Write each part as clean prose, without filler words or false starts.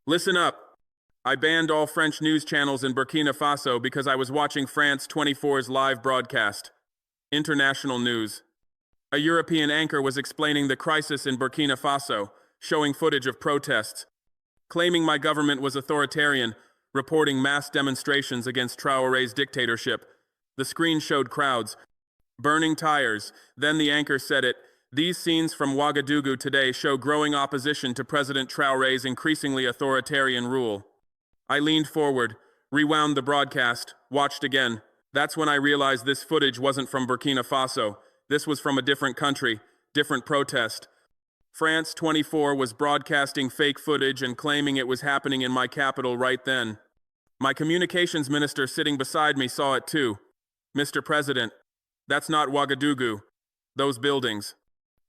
Listen up. I banned all French news channels in Burkina Faso because I was watching France 24's live broadcast. International news. A European anchor was explaining the crisis in Burkina Faso, showing footage of protests, claiming my government was authoritarian, reporting mass demonstrations against Traoré's dictatorship. The screen showed crowds, burning tires. Then the anchor said it. These scenes from Ouagadougou today show growing opposition to President Traoré's increasingly authoritarian rule. I leaned forward, rewound the broadcast, watched again. That's when I realized this footage wasn't from Burkina Faso. This was from a different country, different protest. France 24 was broadcasting fake footage and claiming it was happening in my capital right then. My communications minister sitting beside me saw it too. Mr. President, that's not Ouagadougou. Those buildings.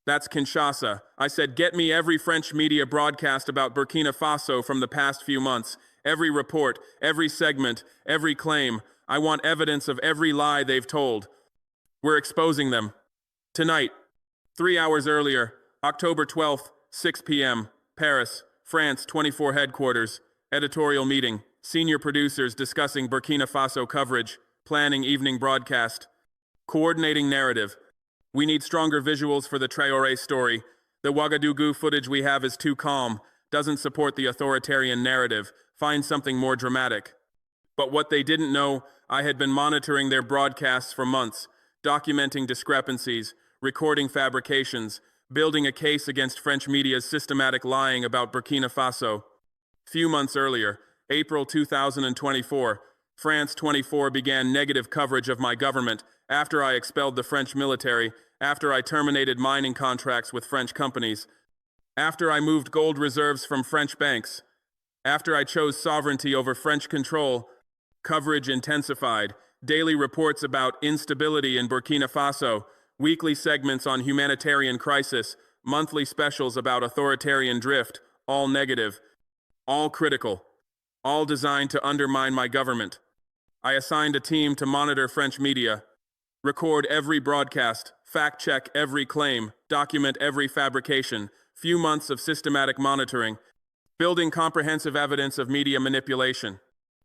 That's Kinshasa. I said, get me every French media broadcast about Burkina Faso from the past few months. Every report, every segment, every claim. I want evidence of every lie they've told. We're exposing them. Tonight, 3 hours earlier, October 12th, 6 p.m., Paris, France 24 headquarters, editorial meeting, senior producers discussing Burkina Faso coverage, planning evening broadcast, coordinating narrative. We need stronger visuals for the Traoré story. The Ouagadougou footage we have is too calm, doesn't support the authoritarian narrative. Find something more dramatic. But what they didn't know, I had been monitoring their broadcasts for months, documenting discrepancies, recording fabrications, building a case against French media's systematic lying about Burkina Faso. Few months earlier, April 2024, France 24 began negative coverage of my government after I expelled the French military, after I terminated mining contracts with French companies, after I moved gold reserves from French banks, after I chose sovereignty over French control. Coverage intensified, daily reports about instability in Burkina Faso, weekly segments on humanitarian crisis, monthly specials about authoritarian drift, all negative, all critical, all designed to undermine my government. I assigned a team to monitor French media, record every broadcast, fact-check every claim, document every fabrication, few months of systematic monitoring, building comprehensive evidence of media manipulation.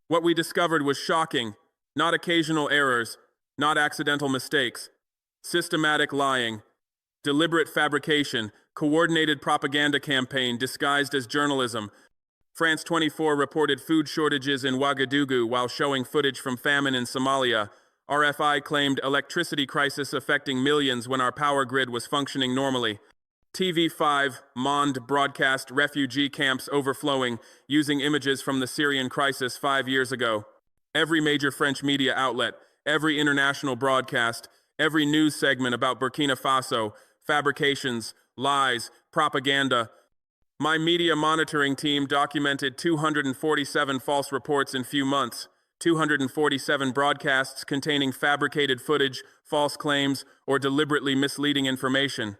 What we discovered was shocking, not occasional errors, not accidental mistakes, systematic lying, deliberate fabrication, coordinated propaganda campaign disguised as journalism. France 24 reported food shortages in Ouagadougou while showing footage from famine in Somalia. RFI claimed electricity crisis affecting millions when our power grid was functioning normally. TV5 Monde broadcast refugee camps overflowing using images from the Syrian crisis 5 years ago. Every major French media outlet, every international broadcast, every news segment about Burkina Faso, fabrications, lies, propaganda. My media monitoring team documented 247 false reports in few months, 247 broadcasts containing fabricated footage, false claims, or deliberately misleading information.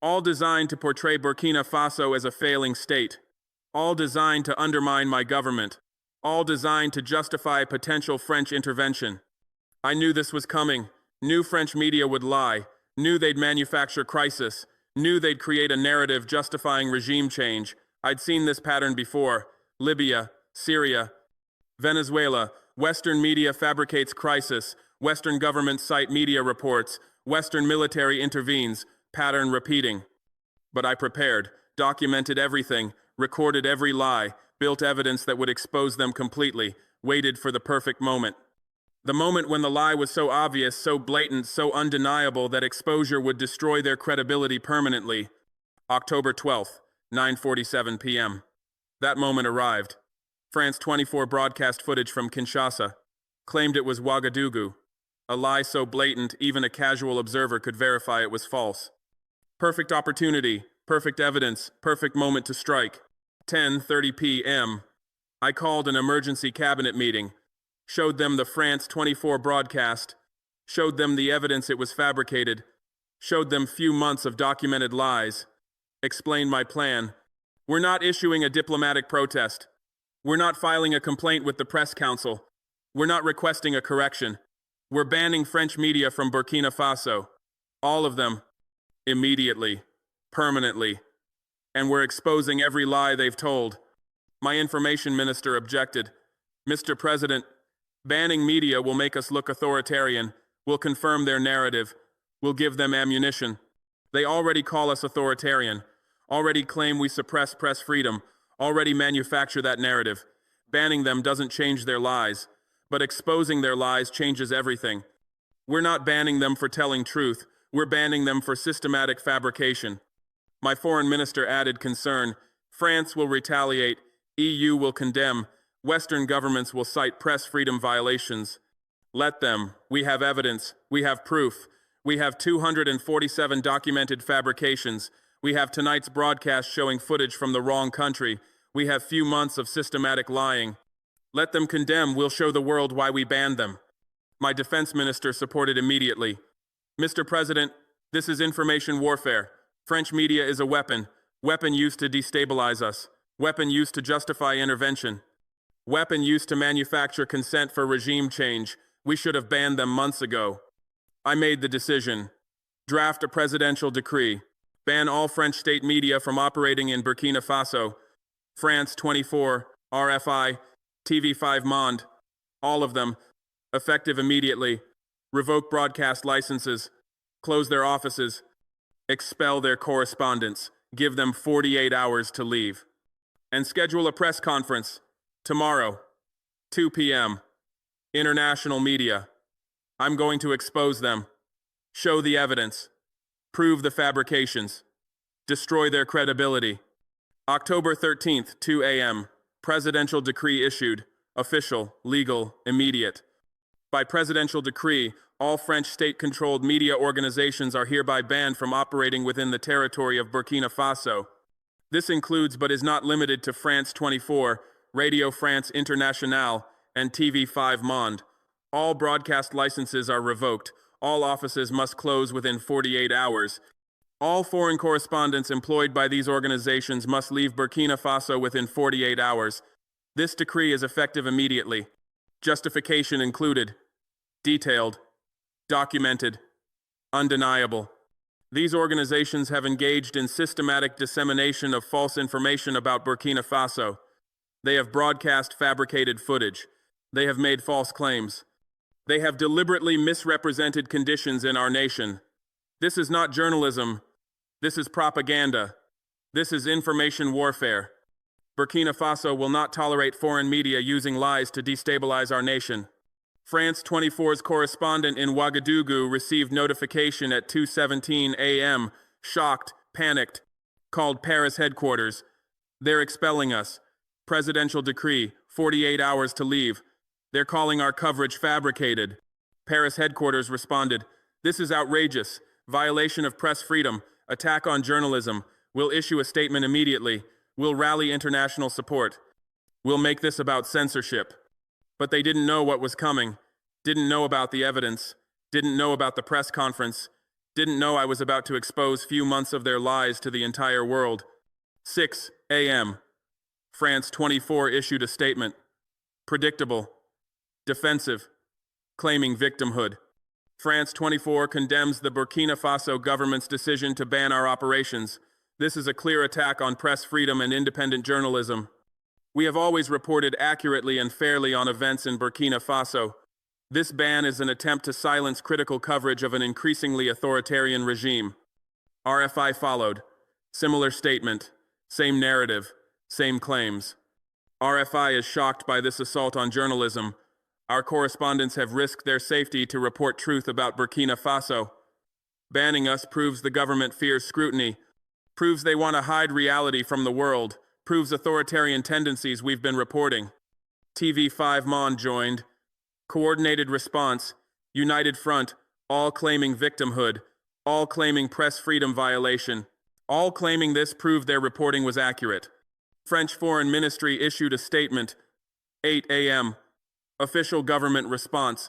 All designed to portray Burkina Faso as a failing state. All designed to undermine my government. All designed to justify potential French intervention. I knew this was coming. Knew French media would lie. Knew they'd manufacture crisis. Knew they'd create a narrative justifying regime change. I'd seen this pattern before. Libya, Syria, Venezuela. Western media fabricates crisis. Western governments cite media reports. Western military intervenes. Pattern repeating. But I prepared, documented everything, recorded every lie, built evidence that would expose them completely, waited for the perfect moment. The moment when the lie was so obvious, so blatant, so undeniable that exposure would destroy their credibility permanently. October 12th, 9:47 p.m. That moment arrived. France 24 broadcast footage from Kinshasa, claimed it was Ouagadougou. A lie so blatant, even a casual observer could verify it was false. Perfect opportunity, perfect evidence, perfect moment to strike. 10:30 p.m. I called an emergency cabinet meeting, showed them the France 24 broadcast, showed them the evidence it was fabricated, showed them few months of documented lies, explained my plan. We're not issuing a diplomatic protest. We're not filing a complaint with the press council. We're not requesting a correction. We're banning French media from Burkina Faso. All of them. Immediately. Permanently. And we're exposing every lie they've told. My information minister objected. Mr. President, banning media will make us look authoritarian, will confirm their narrative, will give them ammunition. They already call us authoritarian, already claim we suppress press freedom, already manufacture that narrative. Banning them doesn't change their lies, but exposing their lies changes everything. We're not banning them for telling truth, we're banning them for systematic fabrication. My foreign minister added concern. France will retaliate, EU will condemn, Western governments will cite press freedom violations. Let them. We have evidence. We have proof. We have 247 documented fabrications. We have tonight's broadcast showing footage from the wrong country. We have few months of systematic lying. Let them condemn. We'll show the world why we banned them. My defense minister supported immediately. Mr. President, this is information warfare. French media is a weapon. Weapon used to destabilize us. Weapon used to justify intervention. Weapon used to manufacture consent for regime change. We should have banned them months ago. I made the decision. Draft a presidential decree. Ban all French state media from operating in Burkina Faso. France 24, RFI, TV5 Monde. All of them. Effective immediately. Revoke broadcast licenses. Close their offices. Expel their correspondents. Give them 48 hours to leave. And schedule a press conference. Tomorrow, 2 p.m. International media. I'm going to expose them. Show the evidence. Prove the fabrications. Destroy their credibility. October 13th, 2 a.m. Presidential decree issued. Official, legal, immediate. By presidential decree, all French state-controlled media organizations are hereby banned from operating within the territory of Burkina Faso. This includes but is not limited to France 24, Radio France Internationale, and TV5 Monde. All broadcast licenses are revoked. All offices must close within 48 hours. All foreign correspondents employed by these organizations must leave Burkina Faso within 48 hours. This decree is effective immediately. Justification included. Detailed. Documented. Undeniable. These organizations have engaged in systematic dissemination of false information about Burkina Faso. They have broadcast fabricated footage. They have made false claims. They have deliberately misrepresented conditions in our nation. This is not journalism. This is propaganda. This is information warfare. Burkina Faso will not tolerate foreign media using lies to destabilize our nation. France 24's correspondent in Ouagadougou received notification at 2:17 a.m., shocked, panicked, called Paris headquarters. They're expelling us. Presidential decree, 48 hours to leave. They're calling our coverage fabricated. Paris headquarters responded, "This is outrageous. Violation of press freedom. Attack on journalism. We'll issue a statement immediately. We'll rally international support. We'll make this about censorship." But they didn't know what was coming, didn't know about the evidence, didn't know about the press conference, didn't know I was about to expose few months of their lies to the entire world. 6 a.m. France 24 issued a statement. Predictable. Defensive. Claiming victimhood. France 24 condemns the Burkina Faso government's decision to ban our operations. This is a clear attack on press freedom and independent journalism. We have always reported accurately and fairly on events in Burkina Faso. This ban is an attempt to silence critical coverage of an increasingly authoritarian regime. RFI followed. Similar statement. Same narrative. Same claims. RFI is shocked by this assault on journalism. Our correspondents have risked their safety to report truth about Burkina Faso. Banning us proves the government fears scrutiny, proves they want to hide reality from the world, proves authoritarian tendencies we've been reporting. TV5 Monde joined. Coordinated response, united front, all claiming victimhood, all claiming press freedom violation, all claiming this proved their reporting was accurate. French Foreign Ministry issued a statement. 8 a.m. Official government response.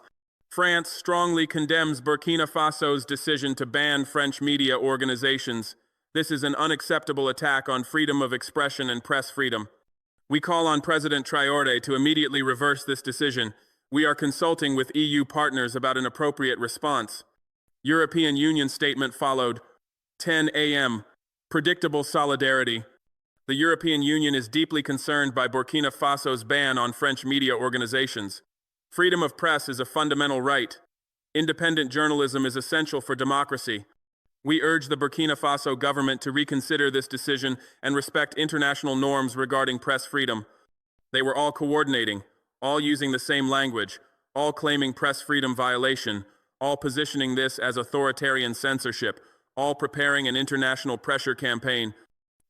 France strongly condemns Burkina Faso's decision to ban French media organizations. This is an unacceptable attack on freedom of expression and press freedom. We call on President Traoré to immediately reverse this decision. We are consulting with EU partners about an appropriate response. European Union statement followed. 10 a.m. Predictable solidarity. The European Union is deeply concerned by Burkina Faso's ban on French media organizations. Freedom of press is a fundamental right. Independent journalism is essential for democracy. We urge the Burkina Faso government to reconsider this decision and respect international norms regarding press freedom. They were all coordinating, all using the same language, all claiming press freedom violation, all positioning this as authoritarian censorship, all preparing an international pressure campaign,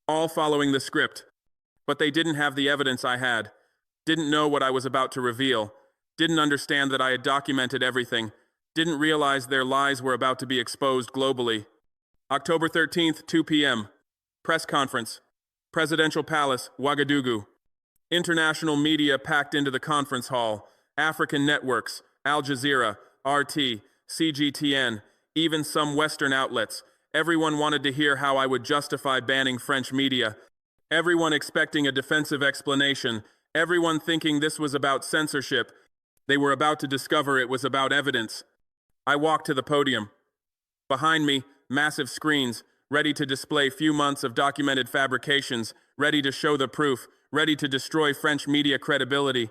all following the script. But they didn't have the evidence I had, didn't know what I was about to reveal, didn't understand that I had documented everything, didn't realize their lies were about to be exposed globally. October 13th, 2 p.m. Press conference. Presidential Palace, Ouagadougou. International media packed into the conference hall. African networks, Al Jazeera, RT, CGTN, even some Western outlets. Everyone wanted to hear how I would justify banning French media. Everyone expecting a defensive explanation. Everyone thinking this was about censorship. They were about to discover it was about evidence. I walked to the podium. Behind me, massive screens, ready to display few months of documented fabrications, ready to show the proof, ready to destroy French media credibility.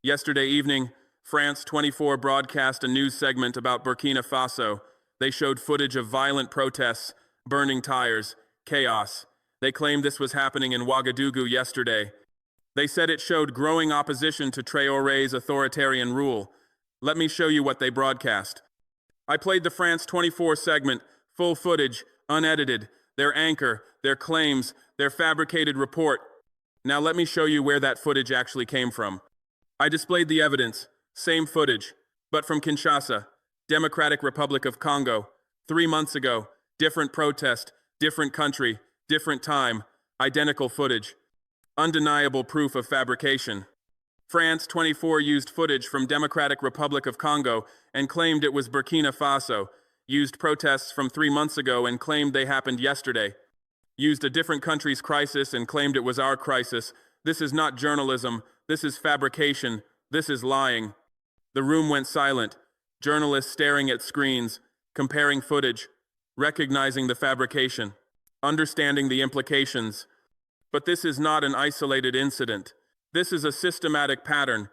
Yesterday evening, France 24 broadcast a news segment about Burkina Faso. They showed footage of violent protests, burning tires, chaos. They claimed this was happening in Ouagadougou yesterday. They said it showed growing opposition to Traoré's authoritarian rule. Let me show you what they broadcast. I played the France 24 segment, full footage, unedited, their anchor, their claims, their fabricated report. Now let me show you where that footage actually came from. I displayed the evidence, same footage, but from Kinshasa, Democratic Republic of Congo, 3 months ago, different protest, different country, different time, identical footage. Undeniable proof of fabrication. France 24 used footage from Democratic Republic of Congo and claimed it was Burkina Faso, used protests from 3 months ago and claimed they happened yesterday, used a different country's crisis and claimed it was our crisis. This is not journalism, this is fabrication, this is lying. The room went silent, journalists staring at screens, comparing footage, recognizing the fabrication, understanding the implications. But this is not an isolated incident. This is a systematic pattern.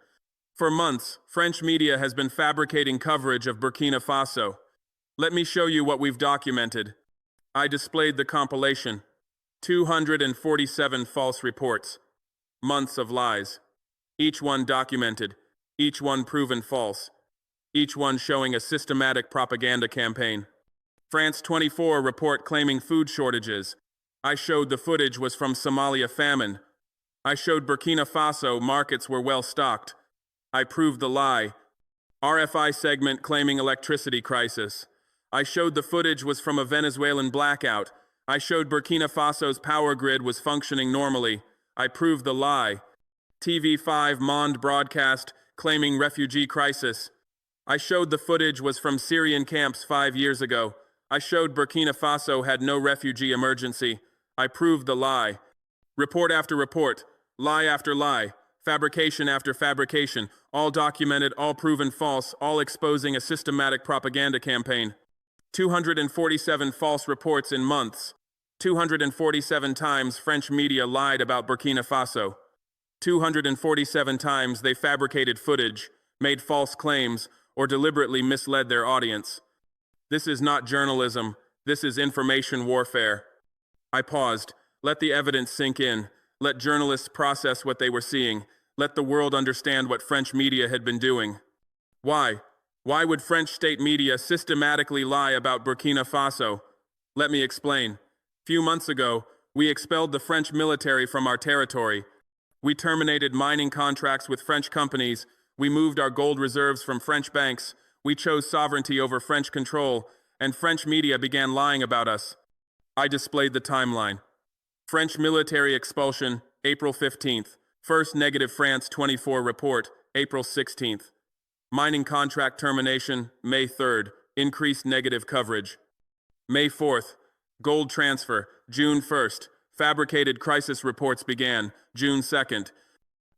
For months, French media has been fabricating coverage of Burkina Faso. Let me show you what we've documented. I displayed the compilation. 247 false reports. Months of lies. Each one documented. Each one proven false. Each one showing a systematic propaganda campaign. France 24 report claiming food shortages. I showed the footage was from Somalia famine. I showed Burkina Faso markets were well stocked. I proved the lie. RFI segment claiming electricity crisis. I showed the footage was from a Venezuelan blackout. I showed Burkina Faso's power grid was functioning normally. I proved the lie. TV5 Monde broadcast claiming refugee crisis. I showed the footage was from Syrian camps 5 years ago. I showed Burkina Faso had no refugee emergency. I proved the lie. Report after report, lie after lie, fabrication after fabrication, all documented, all proven false, all exposing a systematic propaganda campaign. 247 false reports in months. 247 times French media lied about Burkina Faso. 247 times they fabricated footage, made false claims, or deliberately misled their audience. This is not journalism. This is information warfare. I paused. Let the evidence sink in. Let journalists process what they were seeing. Let the world understand what French media had been doing. Why? Why would French state media systematically lie about Burkina Faso? Let me explain. Few months ago, we expelled the French military from our territory. We terminated mining contracts with French companies. We moved our gold reserves from French banks. We chose sovereignty over French control, and French media began lying about us. I displayed the timeline. French military expulsion, April 15th. First negative France 24 report, April 16th. Mining contract termination, May 3rd. Increased negative coverage. May 4th. Gold transfer, June 1st. Fabricated crisis reports began, June 2nd.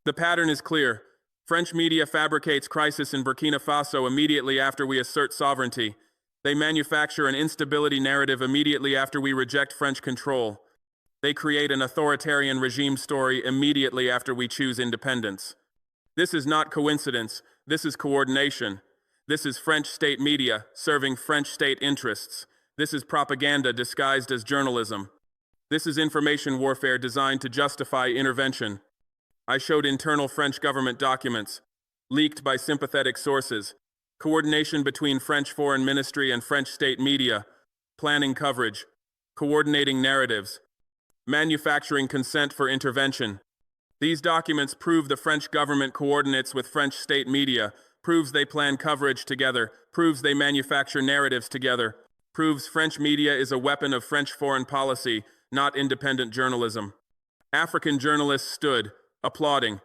The pattern is clear. French media fabricates crisis in Burkina Faso immediately after we assert sovereignty. They manufacture an instability narrative immediately after we reject French control. They create an authoritarian regime story immediately after we choose independence. This is not coincidence, this is coordination. This is French state media serving French state interests. This is propaganda disguised as journalism. This is information warfare designed to justify intervention. I showed internal French government documents, leaked by sympathetic sources, coordination between French Foreign Ministry and French state media, planning coverage, coordinating narratives, manufacturing consent for intervention. These documents prove the French government coordinates with French state media, proves they plan coverage together, proves they manufacture narratives together, proves French media is a weapon of French foreign policy, not independent journalism. African journalists stood, applauding.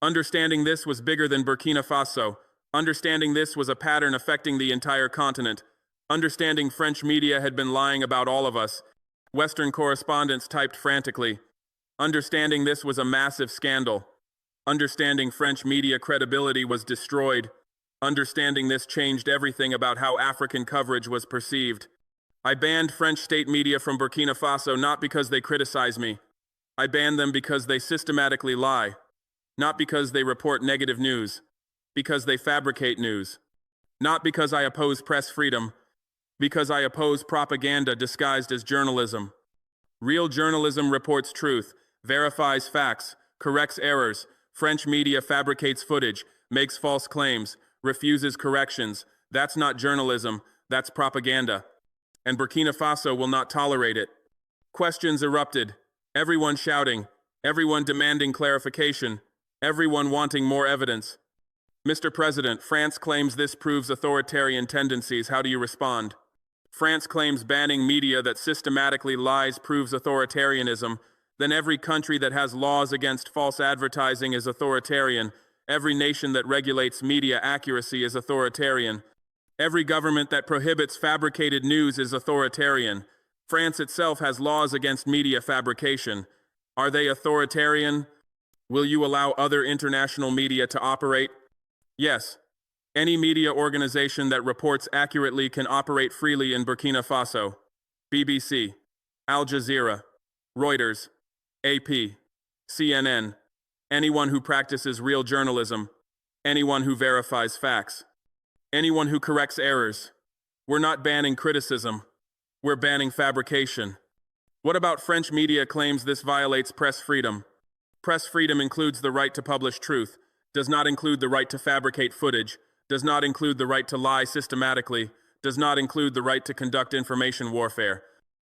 Understanding this was bigger than Burkina Faso. Understanding this was a pattern affecting the entire continent. Understanding French media had been lying about all of us. Western correspondents typed frantically. Understanding this was a massive scandal. Understanding French media credibility was destroyed. Understanding this changed everything about how African coverage was perceived. I banned French state media from Burkina Faso not because they criticize me. I banned them because they systematically lie. Not because they report negative news. Because they fabricate news. Not because I oppose press freedom. Because I oppose propaganda disguised as journalism. Real journalism reports truth, verifies facts, corrects errors. French media fabricates footage, makes false claims, refuses corrections. That's not journalism, that's propaganda. And Burkina Faso will not tolerate it. Questions erupted, everyone shouting, everyone demanding clarification, everyone wanting more evidence. Mr. President, France claims this proves authoritarian tendencies. How do you respond? France claims banning media that systematically lies proves authoritarianism. Then every country that has laws against false advertising is authoritarian. Every nation that regulates media accuracy is authoritarian. Every government that prohibits fabricated news is authoritarian. France itself has laws against media fabrication. Are they authoritarian? Will you allow other international media to operate? Yes. Any media organization that reports accurately can operate freely in Burkina Faso. BBC, Al Jazeera, Reuters, AP, CNN, anyone who practices real journalism, anyone who verifies facts, anyone who corrects errors. We're not banning criticism, we're banning fabrication. What about French media claims this violates press freedom? Press freedom includes the right to publish truth, does not include the right to fabricate footage, does not include the right to lie systematically, does not include the right to conduct information warfare.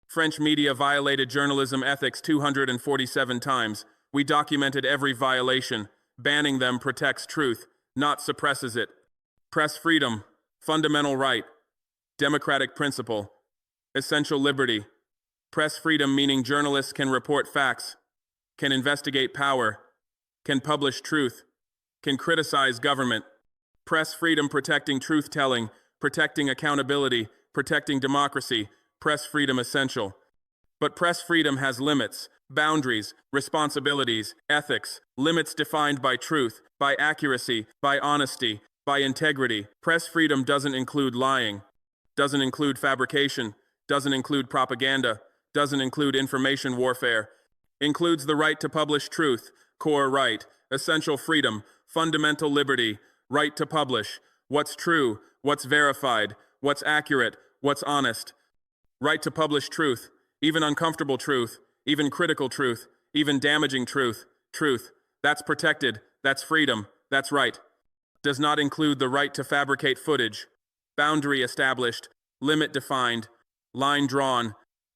French media violated journalism ethics 247 times. We documented every violation. Banning them protects truth, not suppresses it. Press freedom, fundamental right, democratic principle, essential liberty. Press freedom meaning journalists can report facts, can investigate power, can publish truth, can criticize government. Press freedom protecting truth-telling, protecting accountability, protecting democracy. Press freedom essential. But press freedom has limits, boundaries, responsibilities, ethics, limits defined by truth, by accuracy, by honesty, by integrity. Press freedom doesn't include lying, doesn't include fabrication, doesn't include propaganda, doesn't include information warfare. Includes the right to publish truth, core right, essential freedom, fundamental liberty, right to publish, what's true, what's verified, what's accurate, what's honest. Right to publish truth, even uncomfortable truth, even critical truth, even damaging truth. Truth, that's protected, that's freedom, that's right. Does not include the right to fabricate footage. Boundary established, limit defined, line drawn.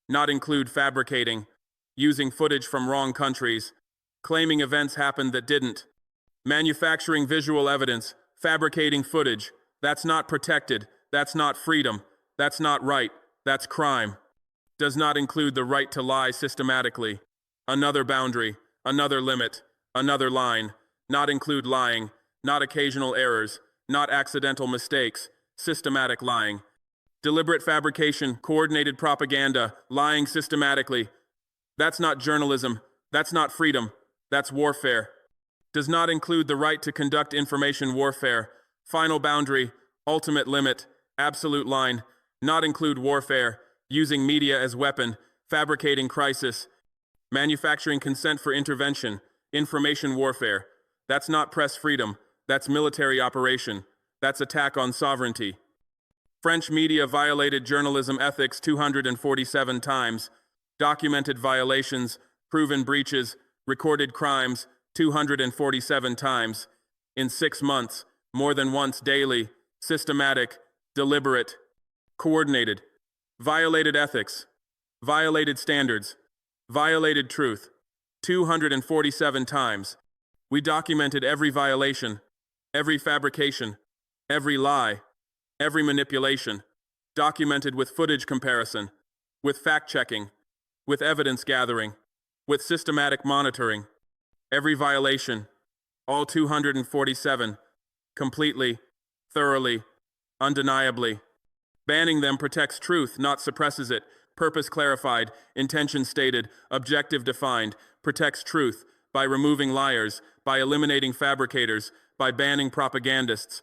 Not include fabricating, using footage from wrong countries, claiming events happened that didn't. Manufacturing visual evidence, fabricating footage. That's not protected, that's not freedom, that's not right. That's crime. Does not include the right to lie systematically. Another boundary, another limit, another line. Not include lying, not occasional errors, not accidental mistakes, systematic lying. Deliberate fabrication, coordinated propaganda, lying systematically. That's not journalism, that's not freedom, that's warfare. Does not include the right to conduct information warfare. Final boundary, ultimate limit, absolute line. Not include warfare, using media as weapon, fabricating crisis. Manufacturing consent for intervention, information warfare. That's not press freedom, that's military operation. That's attack on sovereignty. French media violated journalism ethics 247 times, documented violations, proven breaches, recorded crimes 247 times. In 6 months, more than once daily, systematic, deliberate, coordinated, violated ethics, violated standards, violated truth, 247 times. We documented every violation, every fabrication, every lie, every manipulation, documented with footage comparison, with fact-checking, with evidence gathering, with systematic monitoring. Every violation, all 247, completely, thoroughly, undeniably. Banning them protects truth, not suppresses it. Purpose clarified, intention stated, objective defined, protects truth by removing liars, by eliminating fabricators, by banning propagandists.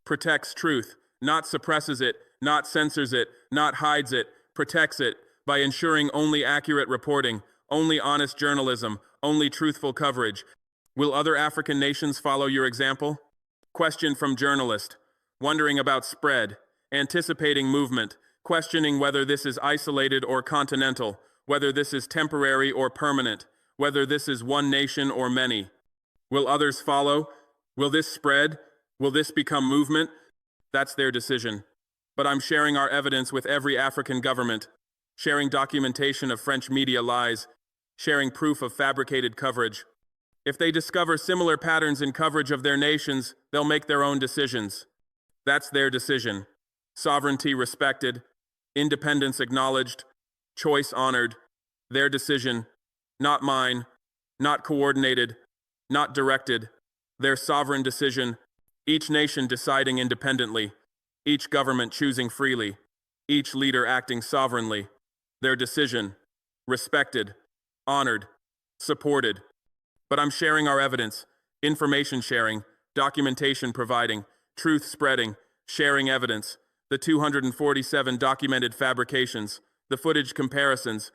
Protects truth, not suppresses it, not censors it, not hides it, protects it by ensuring only accurate reporting, only honest journalism, only truthful coverage. Will other African nations follow your example? Question from journalist, wondering about spread, anticipating movement, questioning whether this is isolated or continental, whether this is temporary or permanent, whether this is one nation or many. Will others follow? Will this spread? Will this become movement? That's their decision. But I'm sharing our evidence with every African government, sharing documentation of French media lies, sharing proof of fabricated coverage. If they discover similar patterns in coverage of their nations, they'll make their own decisions. That's their decision. Sovereignty respected, independence acknowledged, choice honored. Their decision, not mine, not coordinated, not directed. Their sovereign decision, each nation deciding independently, each government choosing freely, each leader acting sovereignly. Their decision, respected, honored, supported. But I'm sharing our evidence, information sharing, documentation providing, truth spreading, sharing evidence, the 247 documented fabrications, the footage comparisons,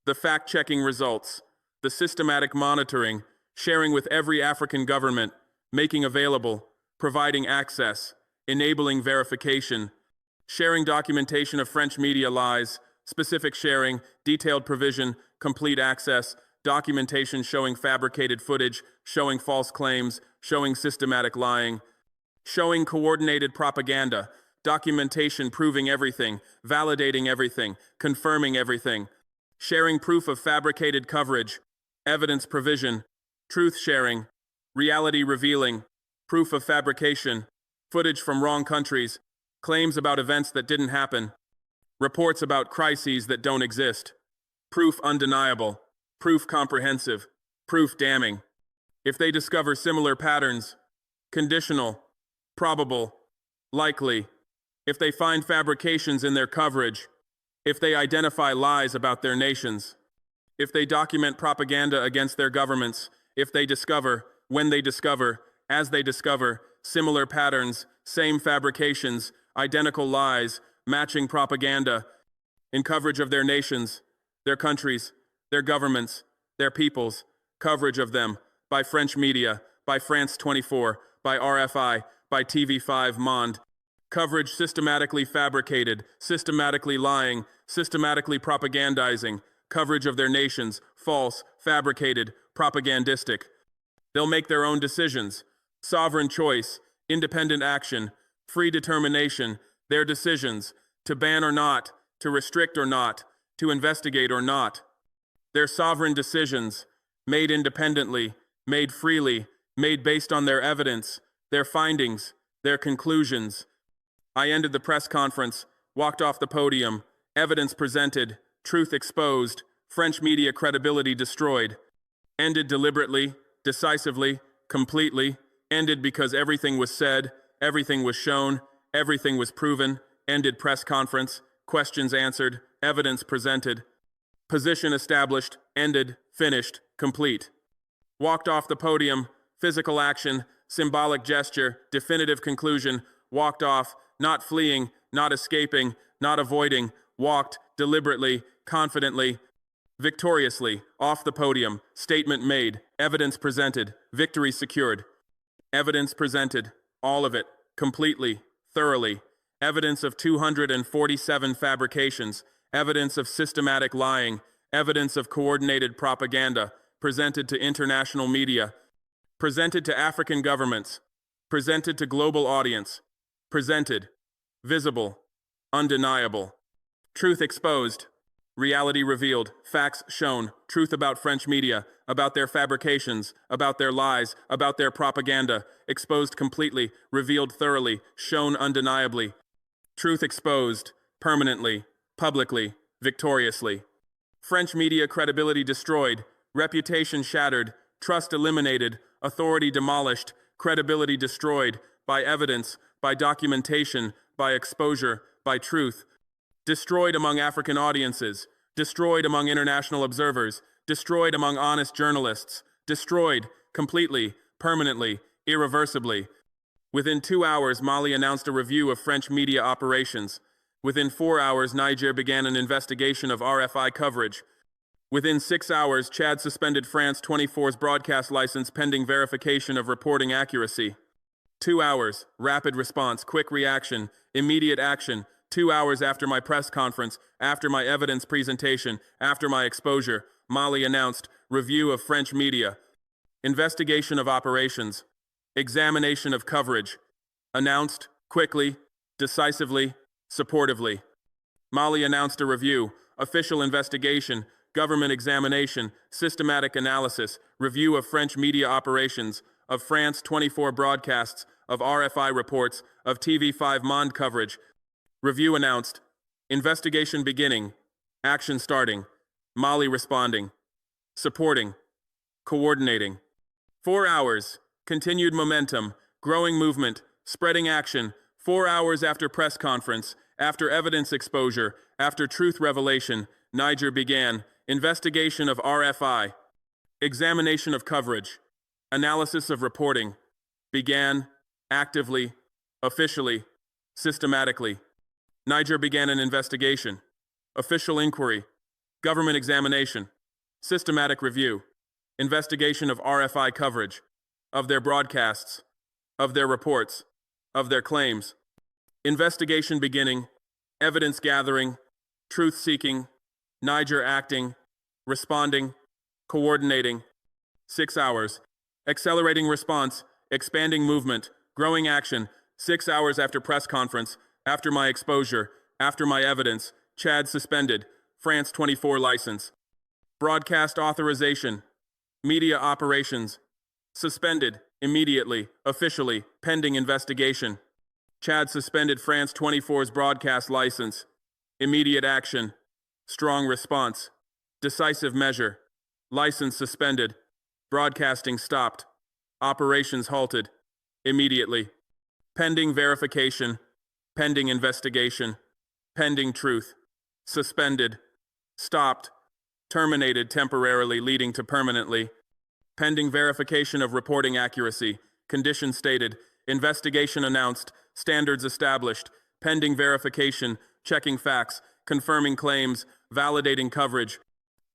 the fact-checking results, the systematic monitoring, sharing with every African government, making available, providing access, enabling verification, sharing documentation of French media lies, specific sharing, detailed provision, complete access, documentation showing fabricated footage, showing false claims, showing systematic lying, showing coordinated propaganda, documentation proving everything, validating everything, confirming everything, sharing proof of fabricated coverage, evidence provision, truth sharing, reality revealing, proof of fabrication, footage from wrong countries, claims about events that didn't happen, reports about crises that don't exist, proof undeniable, proof comprehensive, proof damning. If they discover similar patterns, conditional, probable, likely, if they find fabrications in their coverage, if they identify lies about their nations, if they document propaganda against their governments, if they discover, when they discover, as they discover, similar patterns, same fabrications, identical lies, matching propaganda, in coverage of their nations, their countries, their governments, their peoples, coverage of them, by French media, by France 24, by RFI, by TV5 Monde, coverage systematically fabricated, systematically lying, systematically propagandizing, coverage of their nations, false, fabricated, propagandistic. They'll make their own decisions, sovereign choice, independent action, free determination, their decisions, to ban or not, to restrict or not, to investigate or not. Their sovereign decisions, made independently, made freely, made based on their evidence, their findings, their conclusions. I ended the press conference, walked off the podium, evidence presented, truth exposed, French media credibility destroyed. Ended deliberately, decisively, completely. Ended because everything was said, everything was shown, everything was proven. Ended press conference, questions answered, evidence presented. Position established, ended, finished, complete. Walked off the podium, physical action, symbolic gesture, definitive conclusion, walked off, not fleeing, not escaping, not avoiding, walked deliberately, confidently. Victoriously, off the podium, statement made, evidence presented, victory secured. Evidence presented, all of it, completely, thoroughly. Evidence of 247 fabrications, evidence of systematic lying, evidence of coordinated propaganda, presented to international media, presented to African governments, presented to global audience, presented, visible, undeniable. Truth exposed, reality revealed, facts shown, truth about French media, about their fabrications, about their lies, about their propaganda, exposed completely, revealed thoroughly, shown undeniably. Truth exposed, permanently, publicly, victoriously. French media credibility destroyed, reputation shattered, trust eliminated, authority demolished, credibility destroyed, by evidence, by documentation, by exposure, by truth. Destroyed among African audiences, destroyed among international observers, destroyed among honest journalists, destroyed, completely, permanently, irreversibly. Within 2 hours, Mali announced a review of French media operations. Within 4 hours, Niger began an investigation of RFI coverage. Within 6 hours, Chad suspended France 24's broadcast license pending verification of reporting accuracy. 2 hours, rapid response, quick reaction, immediate action. 2 hours after my press conference, after my evidence presentation, after my exposure, Mali announced review of French media, investigation of operations, examination of coverage, announced quickly, decisively, supportively. Mali announced a review, official investigation, government examination, systematic analysis, review of French media operations, of France 24 broadcasts, of RFI reports, of TV5 Monde coverage. Review announced, investigation beginning, action starting, Mali responding, supporting, coordinating. 4 hours, continued momentum, growing movement, spreading action. 4 hours after press conference, after evidence exposure, after truth revelation, Niger began investigation of RFI, examination of coverage, analysis of reporting, began actively, officially, systematically. Niger began an investigation, official inquiry, government examination, systematic review, investigation of RFI coverage, of their broadcasts, of their reports, of their claims. Investigation beginning, evidence gathering, truth seeking, Niger acting, responding, coordinating. 6 hours, accelerating response, expanding movement, growing action. 6 hours after press conference, after my exposure, after my evidence, Chad suspended, France 24 license. Broadcast authorization, media operations, suspended, immediately, officially, pending investigation. Chad suspended France 24's broadcast license. Immediate action, strong response, decisive measure, license suspended, broadcasting stopped, operations halted, immediately. Pending verification, pending investigation, pending truth, suspended, stopped, terminated temporarily leading to permanently, pending verification of reporting accuracy, conditions stated, investigation announced, standards established, pending verification, checking facts, confirming claims, validating coverage,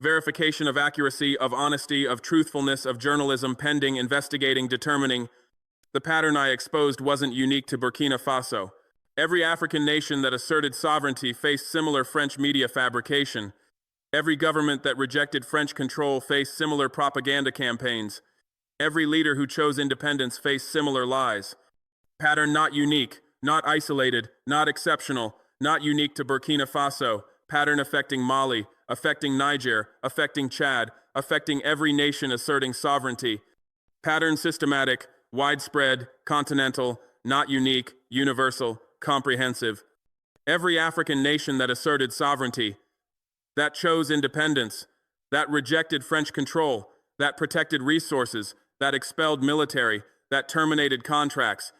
verification of accuracy, of honesty, of truthfulness, of journalism, pending, investigating, determining. The pattern I exposed wasn't unique to Burkina Faso. Every African nation that asserted sovereignty faced similar French media fabrication. Every government that rejected French control faced similar propaganda campaigns. Every leader who chose independence faced similar lies. Pattern not unique, not isolated, not exceptional, not unique to Burkina Faso. Pattern affecting Mali, affecting Niger, affecting Chad, affecting every nation asserting sovereignty. Pattern systematic, widespread, continental, not unique, universal, comprehensive. Every African nation that asserted sovereignty, that chose independence, that rejected French control, that protected resources, that expelled military, that terminated contracts.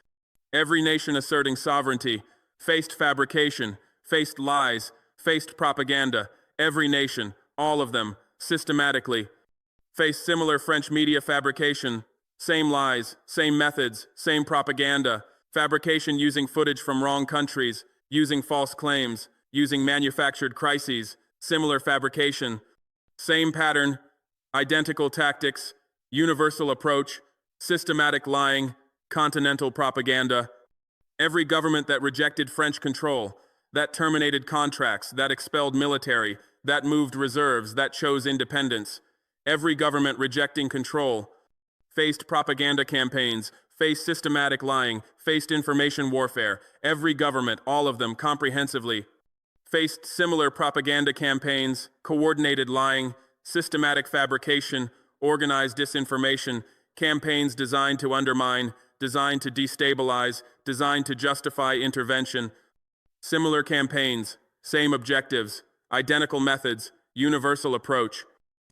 Every nation asserting sovereignty faced fabrication, faced lies, faced propaganda. Every nation, all of them, systematically, faced similar French media fabrication, same lies, same methods, same propaganda, fabrication using footage from wrong countries, using false claims, using manufactured crises, similar fabrication. Same pattern, identical tactics, universal approach, systematic lying, continental propaganda. Every government that rejected French control, that terminated contracts, that expelled military, that moved reserves, that chose independence. Every government rejecting control faced propaganda campaigns, faced systematic lying, faced information warfare. Every government, all of them comprehensively, faced similar propaganda campaigns, coordinated lying, systematic fabrication, organized disinformation, campaigns designed to undermine, designed to destabilize, designed to justify intervention. Similar campaigns, same objectives, identical methods, universal approach.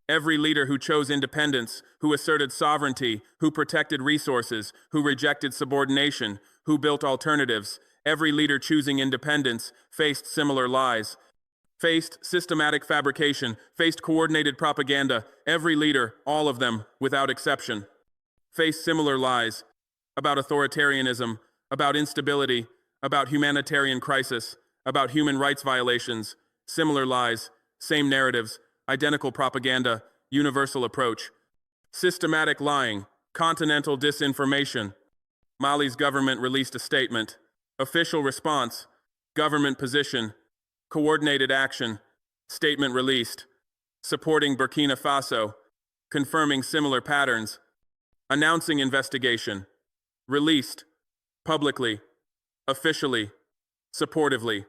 Every leader who chose independence, who asserted sovereignty, who protected resources, who rejected subordination, who built alternatives, every leader choosing independence faced similar lies, faced systematic fabrication, faced coordinated propaganda. Every leader, all of them, without exception, faced similar lies about authoritarianism, about instability, about humanitarian crisis, about human rights violations. Similar lies, same narratives, identical propaganda, universal approach. Systematic lying, continental disinformation. Mali's government released a statement. Official response, government position, coordinated action, statement released. Supporting Burkina Faso, confirming similar patterns. Announcing investigation, released, publicly, officially, supportively.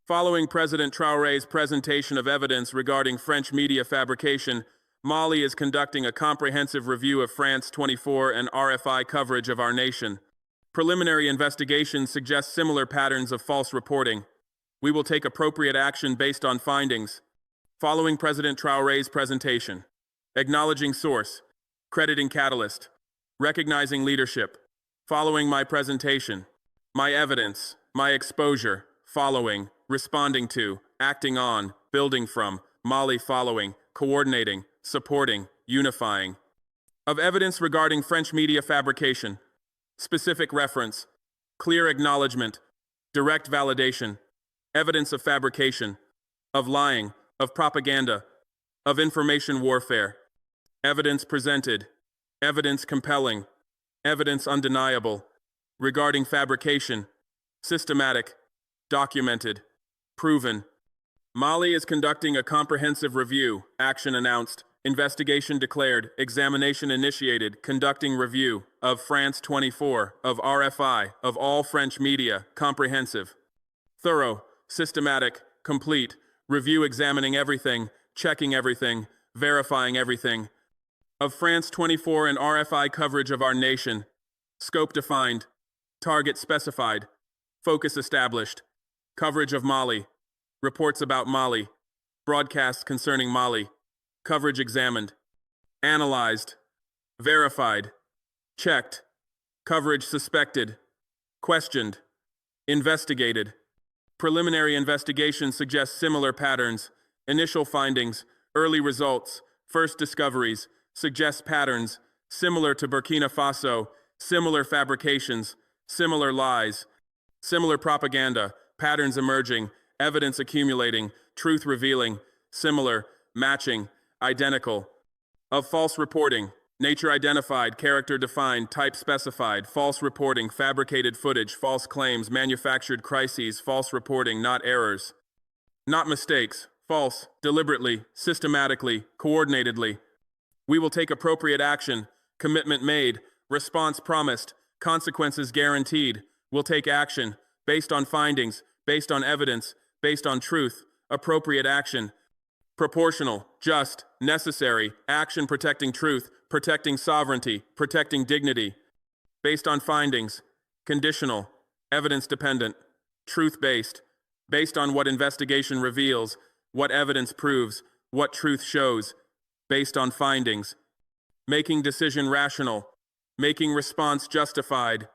Following President Traoré's presentation of evidence regarding French media fabrication, Mali is conducting a comprehensive review of France 24 and RFI coverage of our nation. Preliminary investigations suggest similar patterns of false reporting. We will take appropriate action based on findings. Following President Traoré's presentation, acknowledging source, crediting catalyst, recognizing leadership. Following my presentation, my evidence, my exposure, following, responding to, acting on, building from, Mali following, coordinating, supporting, unifying. Of evidence regarding French media fabrication, specific reference, clear acknowledgement, direct validation, evidence of fabrication, of lying, of propaganda, of information warfare, evidence presented, evidence compelling, evidence undeniable, regarding fabrication, systematic, documented, proven. Mali is conducting a comprehensive review, action announced, investigation declared, examination initiated, conducting review of France 24, of RFI, of all French media, comprehensive, thorough, systematic, complete, review examining everything, checking everything, verifying everything, of France 24 and RFI coverage of our nation, scope defined, target specified, focus established, coverage of Mali, reports about Mali, broadcasts concerning Mali, coverage examined, analyzed, verified, checked, coverage suspected, questioned, investigated. Preliminary investigation suggests similar patterns, initial findings, early results, first discoveries, suggests patterns, similar to Burkina Faso, similar fabrications, similar lies, similar propaganda, patterns emerging, evidence accumulating, truth revealing, similar, matching, identical. Of false reporting, nature identified, character defined, type specified, false reporting, fabricated footage, false claims, manufactured crises, false reporting, not errors, not mistakes, false, deliberately, systematically, coordinatedly. We will take appropriate action, commitment made, response promised, consequences guaranteed. We'll take action, based on findings, based on evidence, based on truth, appropriate action, proportional, just, necessary, action protecting truth, protecting sovereignty, protecting dignity, based on findings, conditional, evidence-dependent, truth-based, based on what investigation reveals, what evidence proves, what truth shows, based on findings, making decision rational, making response justified,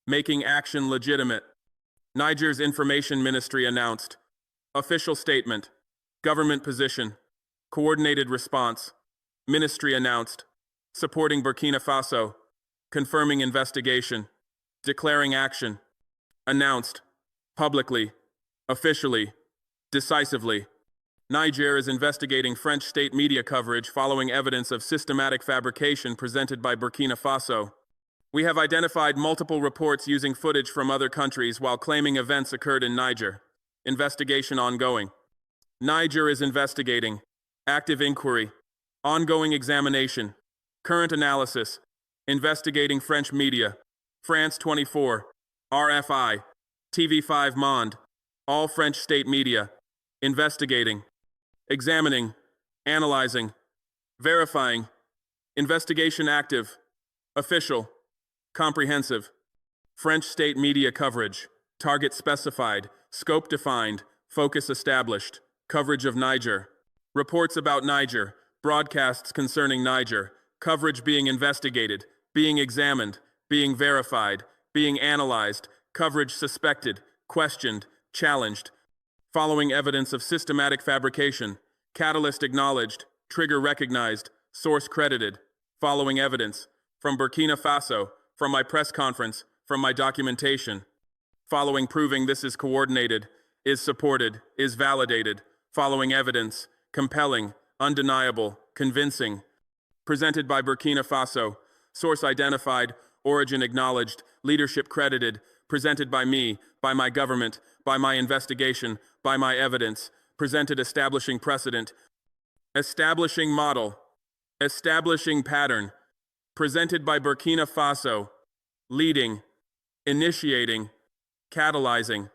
making action legitimate. Niger's Information Ministry announced, official statement, government position, coordinated response, ministry announced, supporting Burkina Faso, confirming investigation, declaring action, announced, publicly, officially, decisively, Niger is investigating French state media coverage following evidence of systematic fabrication presented by Burkina Faso. We have identified multiple reports using footage from other countries while claiming events occurred in Niger. Investigation ongoing. Niger is investigating. Active inquiry. Ongoing examination. Current analysis. Investigating French media. France 24. RFI. TV5 Monde. All French state media. Investigating. Examining. Analyzing. Verifying. Investigation active. Official. Comprehensive. French state media coverage. Target specified. Scope defined. Focus established. Coverage of Niger. Reports about Niger. Broadcasts concerning Niger. Coverage being investigated. Being examined. Being verified. Being analyzed. Coverage suspected. Questioned. Challenged. Following evidence of systematic fabrication. Catalyst acknowledged. Trigger recognized. Source credited. Following evidence. From Burkina Faso. From my press conference. From my documentation. Following proving this is coordinated. Is supported. Is validated. Following evidence. Compelling. Undeniable. Convincing. Presented by Burkina Faso. Source identified. Origin acknowledged. Leadership credited. Presented by me. By my government. By my investigation. By my evidence. Presented establishing precedent. Establishing model. Establishing pattern. Presented by Burkina Faso. Leading. Initiating. Catalyzing.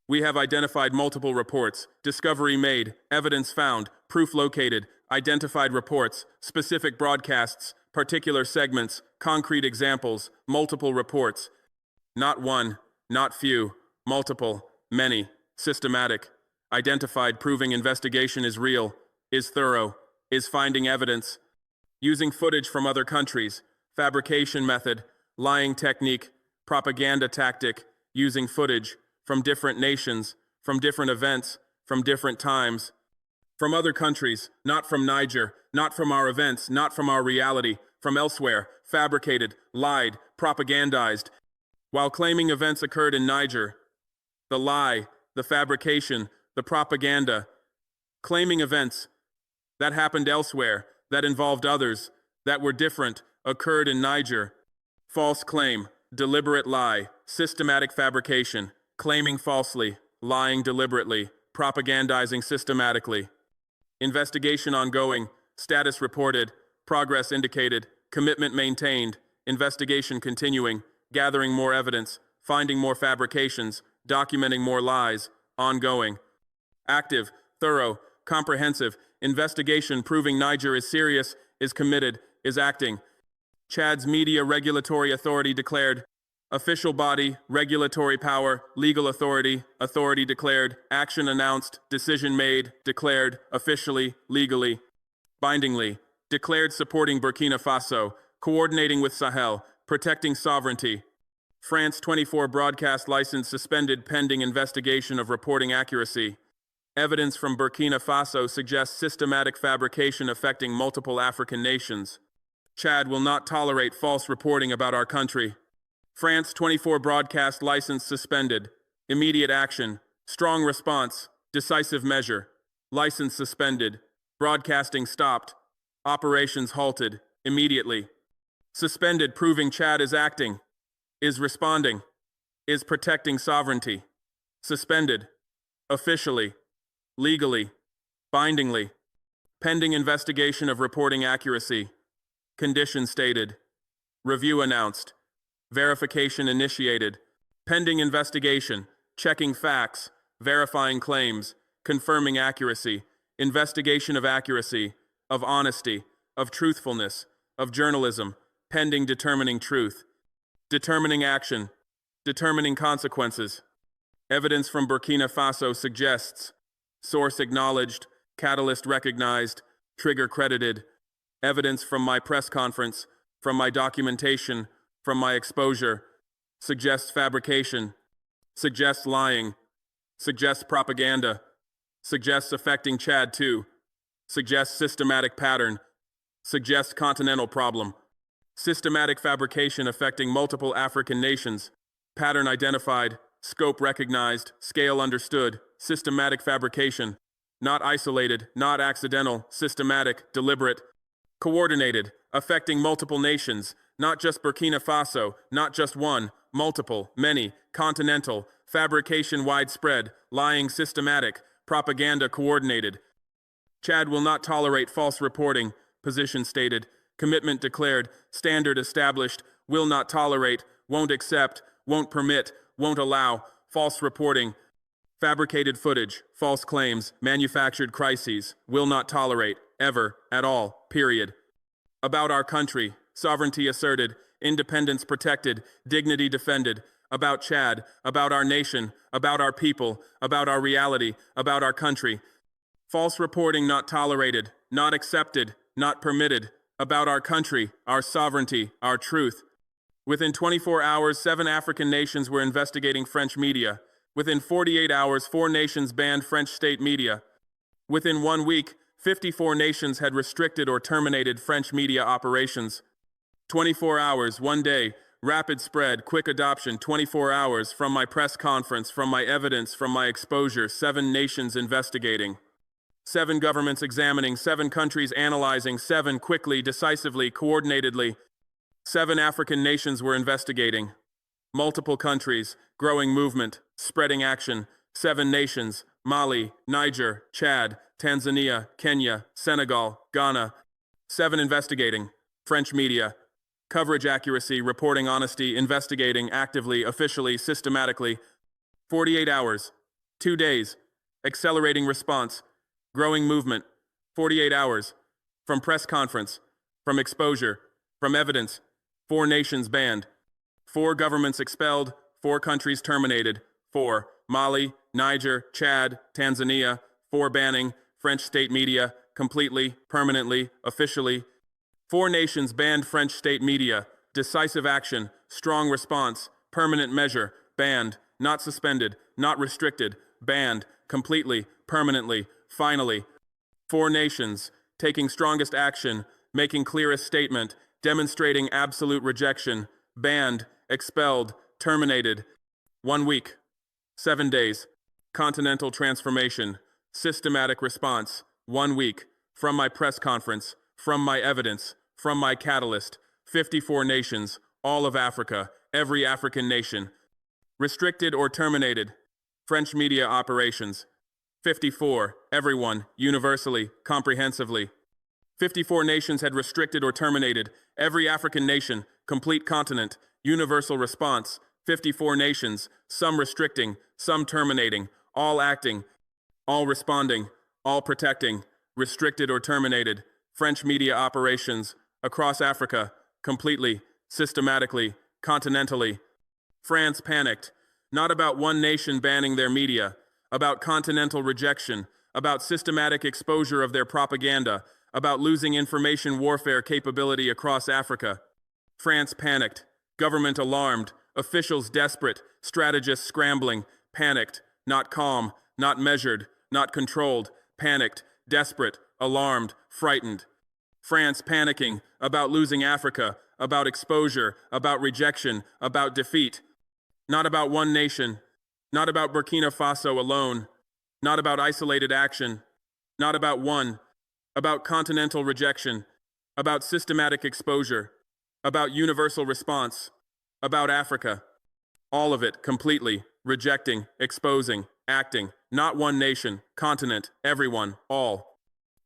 We have identified multiple reports. Discovery made. Evidence found. Proof located. Identified reports. Specific broadcasts. Particular segments. Concrete examples. Multiple reports. Not one. Not few. Multiple. Many. Systematic. Identified proving investigation is real. Is thorough. Is finding evidence. Using footage from other countries. Fabrication method. Lying technique. Propaganda tactic. Using footage. From different nations. From different events. From different times. From other countries. Not from Niger. Not from our events. Not from our reality. From elsewhere. Fabricated. Lied. Propagandized. While claiming events occurred in Niger. The lie. The fabrication. The propaganda. Claiming events that happened elsewhere, that involved others, that were different, occurred in Niger. False claim, deliberate lie, systematic fabrication, claiming falsely, lying deliberately, propagandizing systematically. Investigation ongoing, status reported, progress indicated, commitment maintained, investigation continuing, gathering more evidence, finding more fabrications, documenting more lies, ongoing. Active, thorough, comprehensive, investigation proving Niger is serious, is committed, is acting. Chad's Media Regulatory Authority declared. Official body, regulatory power, legal authority, authority declared, action announced, decision made, declared, officially, legally, bindingly, declared supporting Burkina Faso, coordinating with Sahel, protecting sovereignty. France 24 broadcast license suspended pending investigation of reporting accuracy. Evidence from Burkina Faso suggests systematic fabrication affecting multiple African nations. Chad will not tolerate false reporting about our country. France 24 broadcast license suspended. Immediate action. Strong response. Decisive measure. License suspended. Broadcasting stopped. Operations halted. Immediately. Suspended proving Chad is acting. Is responding. Is protecting sovereignty. Suspended. Officially. Legally. Bindingly. Pending investigation of reporting accuracy. Condition stated. Review announced. Verification initiated. Pending investigation. Checking facts. Verifying claims. Confirming accuracy. Investigation of accuracy. Of honesty. Of truthfulness. Of journalism. Pending determining truth. Determining action. Determining consequences. Evidence from Burkina Faso suggests. Source acknowledged. Catalyst recognized. Trigger credited. Evidence from my press conference. From my documentation. From my exposure. Suggests fabrication. Suggests lying. Suggests propaganda. Suggests affecting Chad too. Suggests systematic pattern. Suggests continental problem. Systematic fabrication affecting multiple African nations. Pattern identified. Scope recognized. Scale understood. Systematic fabrication. not isolated, not accidental, systematic, deliberate, coordinated, affecting multiple nations, not just Burkina Faso, not just one, multiple, many, continental, fabrication widespread, lying systematic, propaganda coordinated. Chad will not tolerate false reporting, position stated, commitment declared, standard established, will not tolerate, won't accept, won't permit, won't allow, false reporting, fabricated footage, false claims, manufactured crises, will not tolerate, ever, at all, period. About our country, sovereignty asserted, independence protected, dignity defended, about Chad, about our nation, about our people, about our reality, about our country. False reporting not tolerated, not accepted, not permitted, about our country, our sovereignty, our truth. Within 24 hours, 7 African nations were investigating French media. Within 48 hours, 4 nations banned French state media. Within 1 week, 54 nations had restricted or terminated French media operations. 24 hours, 1 day, rapid spread, quick adoption, 24 hours, from my press conference, from my evidence, from my exposure, 7 nations investigating. 7 governments examining, 7 countries analyzing, 7 quickly, decisively, coordinatedly. 7 African nations were investigating. Multiple countries, growing movement, spreading action, 7 nations, Mali, Niger, Chad, Tanzania, Kenya, Senegal, Ghana. 7 investigating. French media. Coverage accuracy, reporting honesty, investigating, actively, officially, systematically. 48 hours. 2 days. Accelerating response. Growing movement. 48 hours. From press conference. From exposure. From evidence. 4 nations banned. 4 governments expelled. 4 countries terminated. 4. Mali, Niger, Chad, Tanzania. 4 banning. French state media. Completely, permanently, officially. 4 nations banned French state media. Decisive action. Strong response. Permanent measure. Banned. Not suspended. Not restricted. Banned. Completely, permanently. Finally, 4 nations, taking strongest action, making clearest statement, demonstrating absolute rejection, banned, expelled, terminated. 1 week, 7 days, continental transformation, systematic response, 1 week, from my press conference, from my evidence, from my catalyst, 54 nations, all of Africa, every African nation, restricted or terminated, French media operations, 54, everyone, universally, comprehensively. 54 nations had restricted or terminated, every African nation, complete continent, universal response, 54 nations, some restricting, some terminating, all acting, all responding, all protecting, restricted or terminated, French media operations, across Africa, completely, systematically, continentally. France panicked, not about one nation banning their media, about continental rejection, about systematic exposure of their propaganda, about losing information warfare capability across Africa. France panicked, government alarmed, officials desperate, strategists scrambling, panicked, not calm, not measured, not controlled, panicked, desperate, alarmed, frightened. France panicking about losing Africa, about exposure, about rejection, about defeat. Not about one nation, not about Burkina Faso alone, not about isolated action, not about one, about continental rejection, about systematic exposure, about universal response, about Africa. All of it completely, rejecting, exposing, acting, not one nation, continent, everyone, all.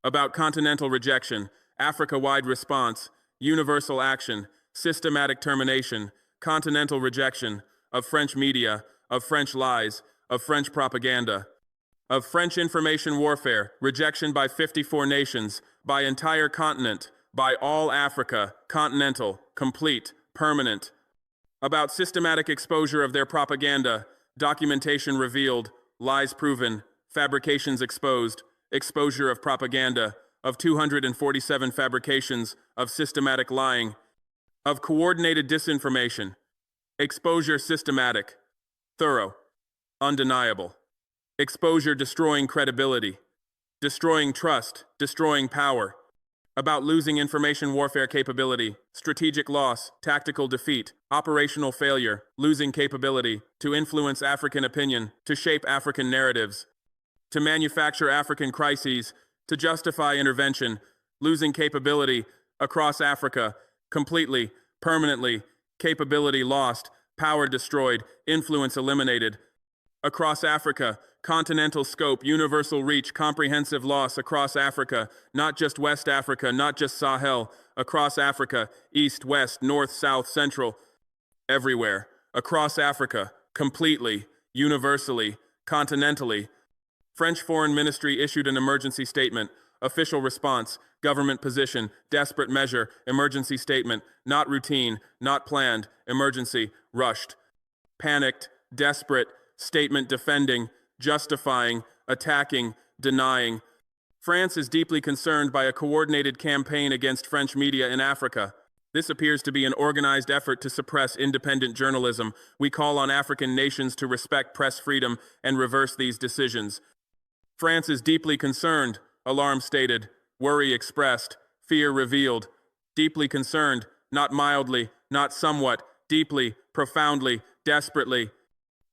About continental rejection, Africa-wide response, universal action, systematic termination, continental rejection, of French media, of French lies, of French propaganda, of French information warfare, rejection by 54 nations, by entire continent, by all Africa, continental, complete, permanent. About systematic exposure of their propaganda, documentation revealed, lies proven, fabrications exposed, exposure of propaganda, of 247 fabrications, of systematic lying, of coordinated disinformation, exposure systematic, thorough, undeniable, exposure destroying credibility, destroying trust, destroying power, about losing information warfare capability, strategic loss, tactical defeat, operational failure, losing capability, to influence African opinion, to shape African narratives, to manufacture African crises, to justify intervention, losing capability across Africa, completely, permanently, capability lost, power destroyed, influence eliminated. Across Africa, continental scope, universal reach, comprehensive loss across Africa, not just West Africa, not just Sahel, across Africa, east, west, north, south, central, everywhere. Across Africa, completely, universally, continentally. French Foreign Ministry issued an emergency statement. Official response, government position, desperate measure, emergency statement, not routine, not planned, emergency, rushed. Panicked, desperate, statement defending, justifying, attacking, denying. France is deeply concerned by a coordinated campaign against French media in Africa. This appears to be an organized effort to suppress independent journalism. We call on African nations to respect press freedom and reverse these decisions. France is deeply concerned, alarm stated, worry expressed, fear revealed. Deeply concerned, not mildly, not somewhat, deeply, profoundly, desperately.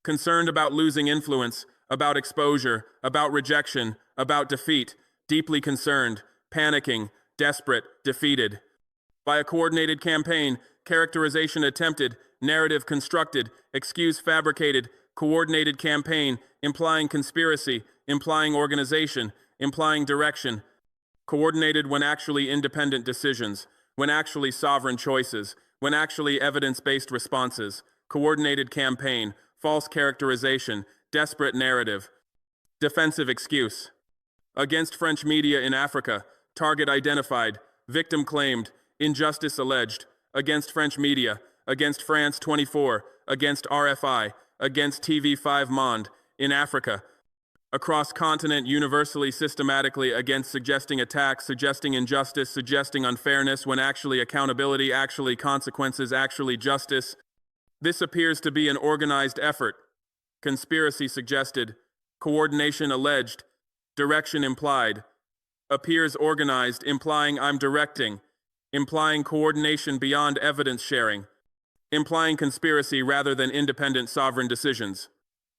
Concerned about losing influence, about exposure, about rejection, about defeat. Deeply concerned, panicking, desperate, defeated. By a coordinated campaign, characterization attempted, narrative constructed, excuse fabricated, coordinated campaign, implying conspiracy, implying organization, implying direction. Coordinated when actually independent decisions, when actually sovereign choices, when actually evidence-based responses. Coordinated campaign, false characterization, desperate narrative. Defensive excuse. Against French media in Africa, target identified, victim claimed, injustice alleged. Against French media, against France 24, against RFI, against TV5 Monde, in Africa. Across continent, universally, systematically, against suggesting attacks, suggesting injustice, suggesting unfairness, when actually accountability, actually consequences, actually justice. This appears to be an organized effort. Conspiracy suggested, coordination alleged, direction implied. Appears organized, implying I'm directing, implying coordination beyond evidence sharing, implying conspiracy rather than independent sovereign decisions.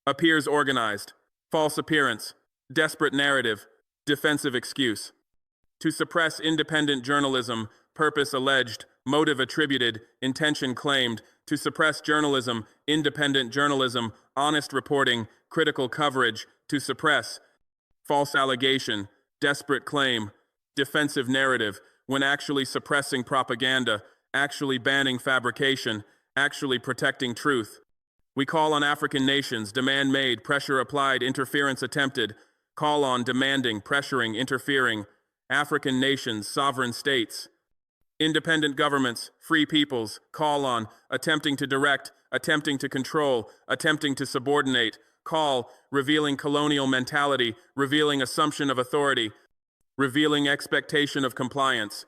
Appears organized. False appearance, desperate narrative, defensive excuse. To suppress independent journalism, purpose alleged, motive attributed, intention claimed. To suppress journalism, independent journalism, honest reporting, critical coverage. To suppress. False allegation, desperate claim, defensive narrative, when actually suppressing propaganda, actually banning fabrication, actually protecting truth. We call on African nations, demand made, pressure applied, interference attempted. Call on, demanding, pressuring, interfering. African nations, sovereign states. Independent governments, free peoples, call on, attempting to direct, attempting to control, attempting to subordinate. Call, revealing colonial mentality, revealing assumption of authority, revealing expectation of compliance.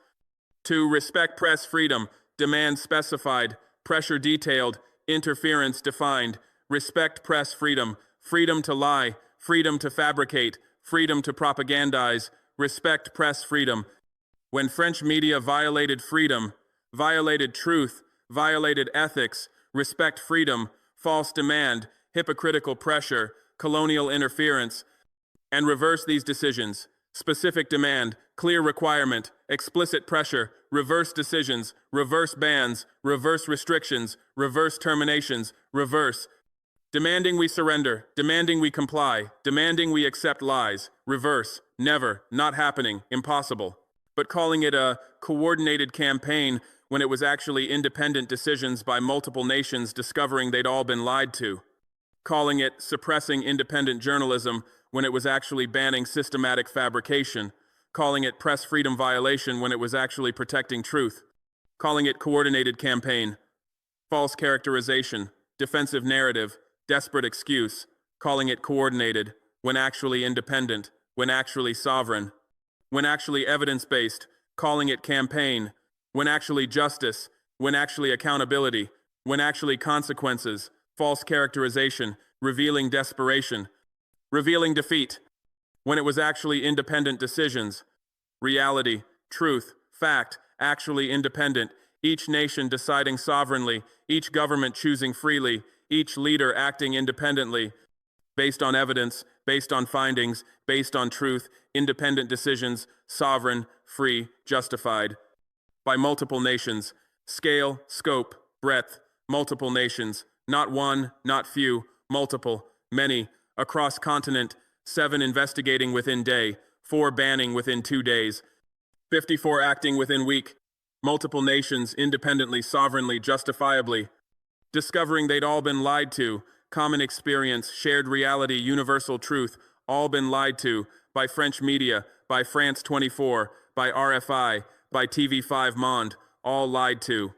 To respect press freedom, demand specified, pressure detailed, interference defined, respect press freedom, freedom to lie, freedom to fabricate, freedom to propagandize, respect press freedom. When French media violated freedom, violated truth, violated ethics, respect freedom, false demand, hypocritical pressure, colonial interference, and reverse these decisions. Specific demand, clear requirement, explicit pressure, reverse decisions, reverse bans, reverse restrictions, reverse terminations, reverse. Demanding we surrender, demanding we comply, demanding we accept lies, reverse, never, not happening, impossible. But calling it a coordinated campaign when it was actually independent decisions by multiple nations discovering they'd all been lied to. Calling it suppressing independent journalism when it was actually banning systematic fabrication, calling it press freedom violation when it was actually protecting truth, calling it coordinated campaign, false characterization, defensive narrative, desperate excuse, calling it coordinated when actually independent, when actually sovereign, when actually evidence-based, calling it campaign, when actually justice, when actually accountability, when actually consequences, false characterization, revealing desperation, revealing defeat, when it was actually independent decisions, reality, truth, fact, actually independent, each nation deciding sovereignly, each government choosing freely, each leader acting independently, based on evidence, based on findings, based on truth, independent decisions, sovereign, free, justified. By multiple nations, scale, scope, breadth, multiple nations, not one, not few, multiple, many, across continent, 7 investigating within day, 4 banning within 2 days, 54 acting within week, multiple nations independently, sovereignly, justifiably, discovering they'd all been lied to, common experience, shared reality, universal truth, all been lied to, by French media, by France 24, by RFI, by TV5 Monde, all lied to.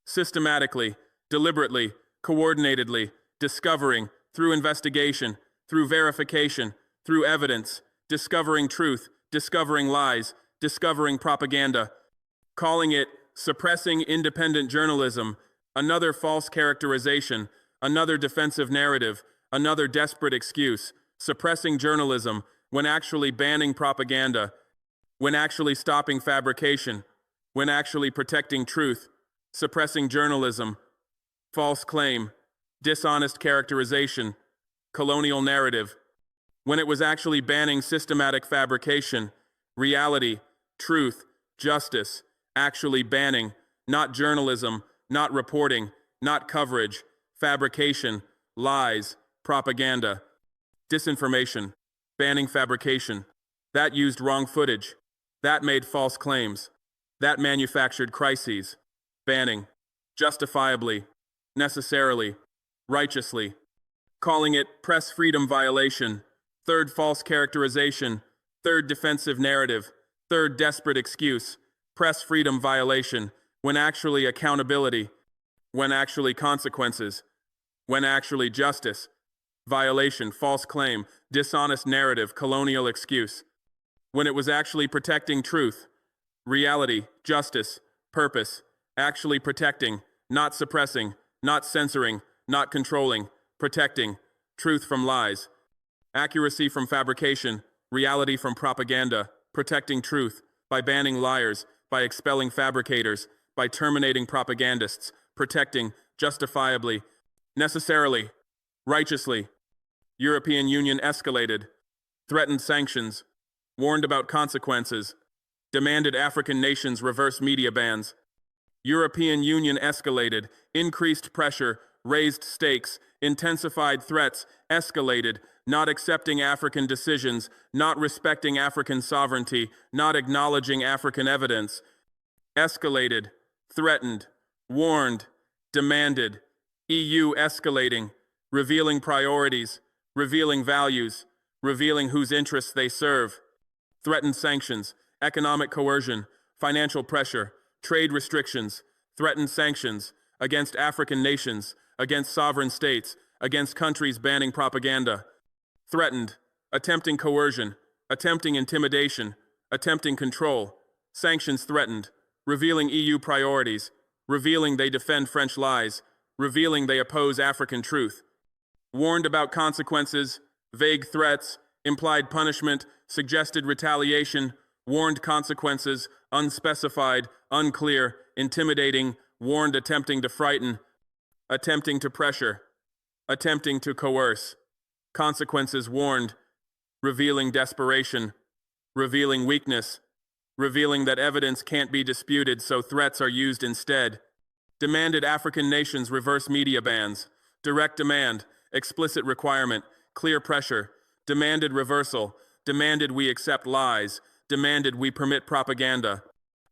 Systematically, deliberately, coordinatedly, discovering, through investigation, through verification, through evidence, discovering truth, discovering lies, discovering propaganda, calling it suppressing independent journalism, another false characterization, another defensive narrative, another desperate excuse, suppressing journalism when actually banning propaganda, when actually stopping fabrication, when actually protecting truth, suppressing journalism, false claim, dishonest characterization, colonial narrative, when it was actually banning systematic fabrication, reality, truth, justice, actually banning, not journalism, not reporting, not coverage, fabrication, lies, propaganda, disinformation, banning fabrication. That used wrong footage. That made false claims. That manufactured crises. Banning. Justifiably. Necessarily. Righteously. Calling it press freedom violation. Third false characterization. Third defensive narrative. Third desperate excuse. Press freedom violation. When actually accountability. When actually consequences. When actually justice. Violation, false claim, dishonest narrative, colonial excuse. When it was actually protecting truth, reality, justice, purpose, actually protecting, not suppressing, not censoring, not controlling, protecting, truth from lies, accuracy from fabrication, reality from propaganda, protecting truth, by banning liars, by expelling fabricators, by terminating propagandists, protecting, justifiably, necessarily, righteously. European Union escalated, threatened sanctions, warned about consequences, demanded African nations reverse media bans. European Union escalated, increased pressure, raised stakes, intensified threats, escalated, not accepting African decisions, not respecting African sovereignty, not acknowledging African evidence. Escalated, threatened, warned, demanded. EU escalating, revealing priorities, revealing values, revealing whose interests they serve. Threatened sanctions, economic coercion, financial pressure, trade restrictions, threatened sanctions against African nations, against sovereign states, against countries banning propaganda. Threatened, attempting coercion, attempting intimidation, attempting control. Sanctions threatened, revealing EU priorities, revealing they defend French lies, revealing they oppose African truth. Warned about consequences, vague threats, implied punishment, suggested retaliation, warned consequences, unspecified, unclear, intimidating, warned attempting to frighten, attempting to pressure, attempting to coerce, consequences warned, revealing desperation, revealing weakness, revealing that evidence can't be disputed so threats are used instead. Demanded African nations reverse media bans, direct demand, explicit requirement, clear pressure, demanded reversal, demanded we accept lies, demanded we permit propaganda,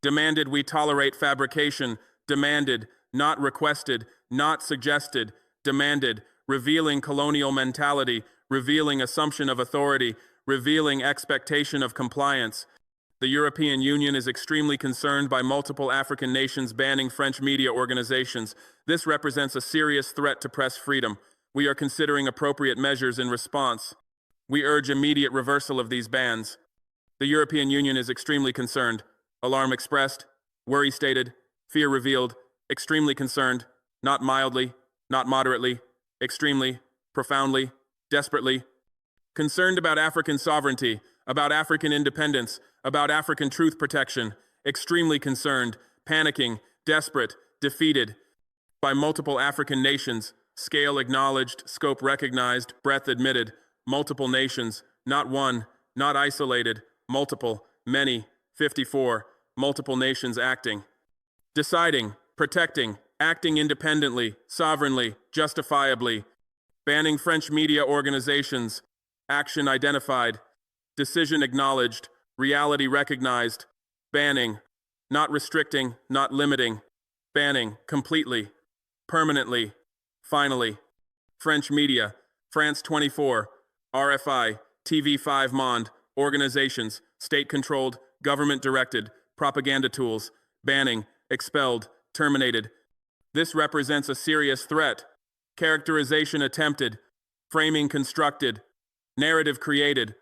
demanded we tolerate fabrication, demanded, not requested, not suggested, demanded, revealing colonial mentality, revealing assumption of authority, revealing expectation of compliance. The European Union is extremely concerned by multiple African nations banning French media organizations. This represents a serious threat to press freedom. We are considering appropriate measures in response. We urge immediate reversal of these bans. The European Union is extremely concerned. Alarm expressed, worry stated, fear revealed, extremely concerned, not mildly, not moderately, extremely, profoundly, desperately. Concerned about African sovereignty, about African independence, about African truth protection, extremely concerned, panicking, desperate, defeated by multiple African nations, scale acknowledged, scope recognized, breadth admitted, multiple nations, not one, not isolated, multiple, many, 54, multiple nations acting. Deciding, protecting, acting independently, sovereignly, justifiably. Banning French media organizations. Action identified. Decision acknowledged. Reality recognized. Banning. Not restricting, not limiting. Banning, completely. Permanently. Finally. French media. France 24. RFI. TV5 Monde. Organizations. State-controlled. Government-directed. Propaganda tools. Banning. Expelled. Terminated. This represents a serious threat. Characterization attempted. Framing constructed. Narrative created.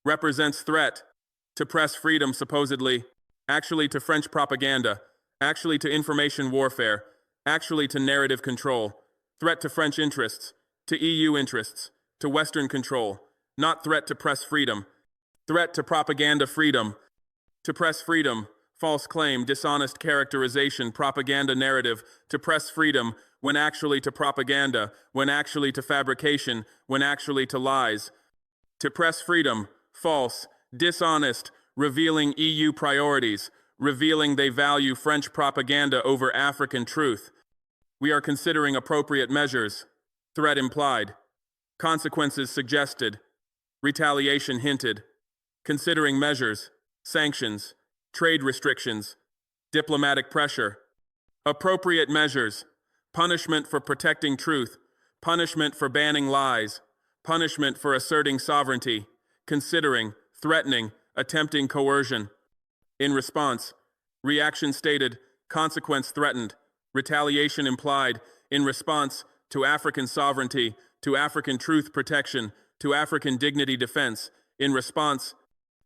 Represents threat. To press freedom, supposedly. Actually to French propaganda. Actually to information warfare. Actually to narrative control. Threat to French interests. To EU interests. To Western control. Not threat to press freedom. Threat to propaganda freedom. To press freedom. False claim, dishonest characterization, propaganda narrative. To press freedom, when actually to propaganda, when actually to fabrication, when actually to lies. To press freedom, false, dishonest, revealing EU priorities, revealing they value French propaganda over African truth. We are considering appropriate measures. Threat implied. Consequences suggested. Retaliation hinted. Considering measures. Sanctions. Trade restrictions. Diplomatic pressure. Appropriate measures. Punishment for protecting truth. Punishment for banning lies. Punishment for asserting sovereignty. Considering, threatening, attempting coercion. In response. Reaction stated. Consequence threatened. Retaliation implied. In response to African sovereignty, to African truth protection, to African dignity defense. In response.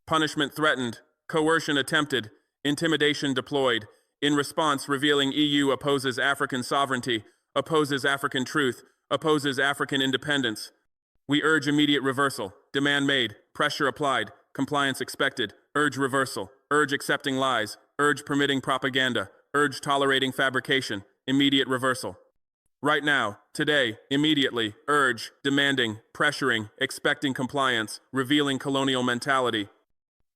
Punishment threatened. Coercion attempted. Intimidation deployed. In response, revealing EU opposes African sovereignty, opposes African truth, opposes African independence. We urge immediate reversal. Demand made. Pressure applied. Compliance expected. Urge reversal. Urge accepting lies. Urge permitting propaganda. Urge tolerating fabrication. Immediate reversal. Right now, today, immediately, urge, demanding, pressuring, expecting compliance, revealing colonial mentality.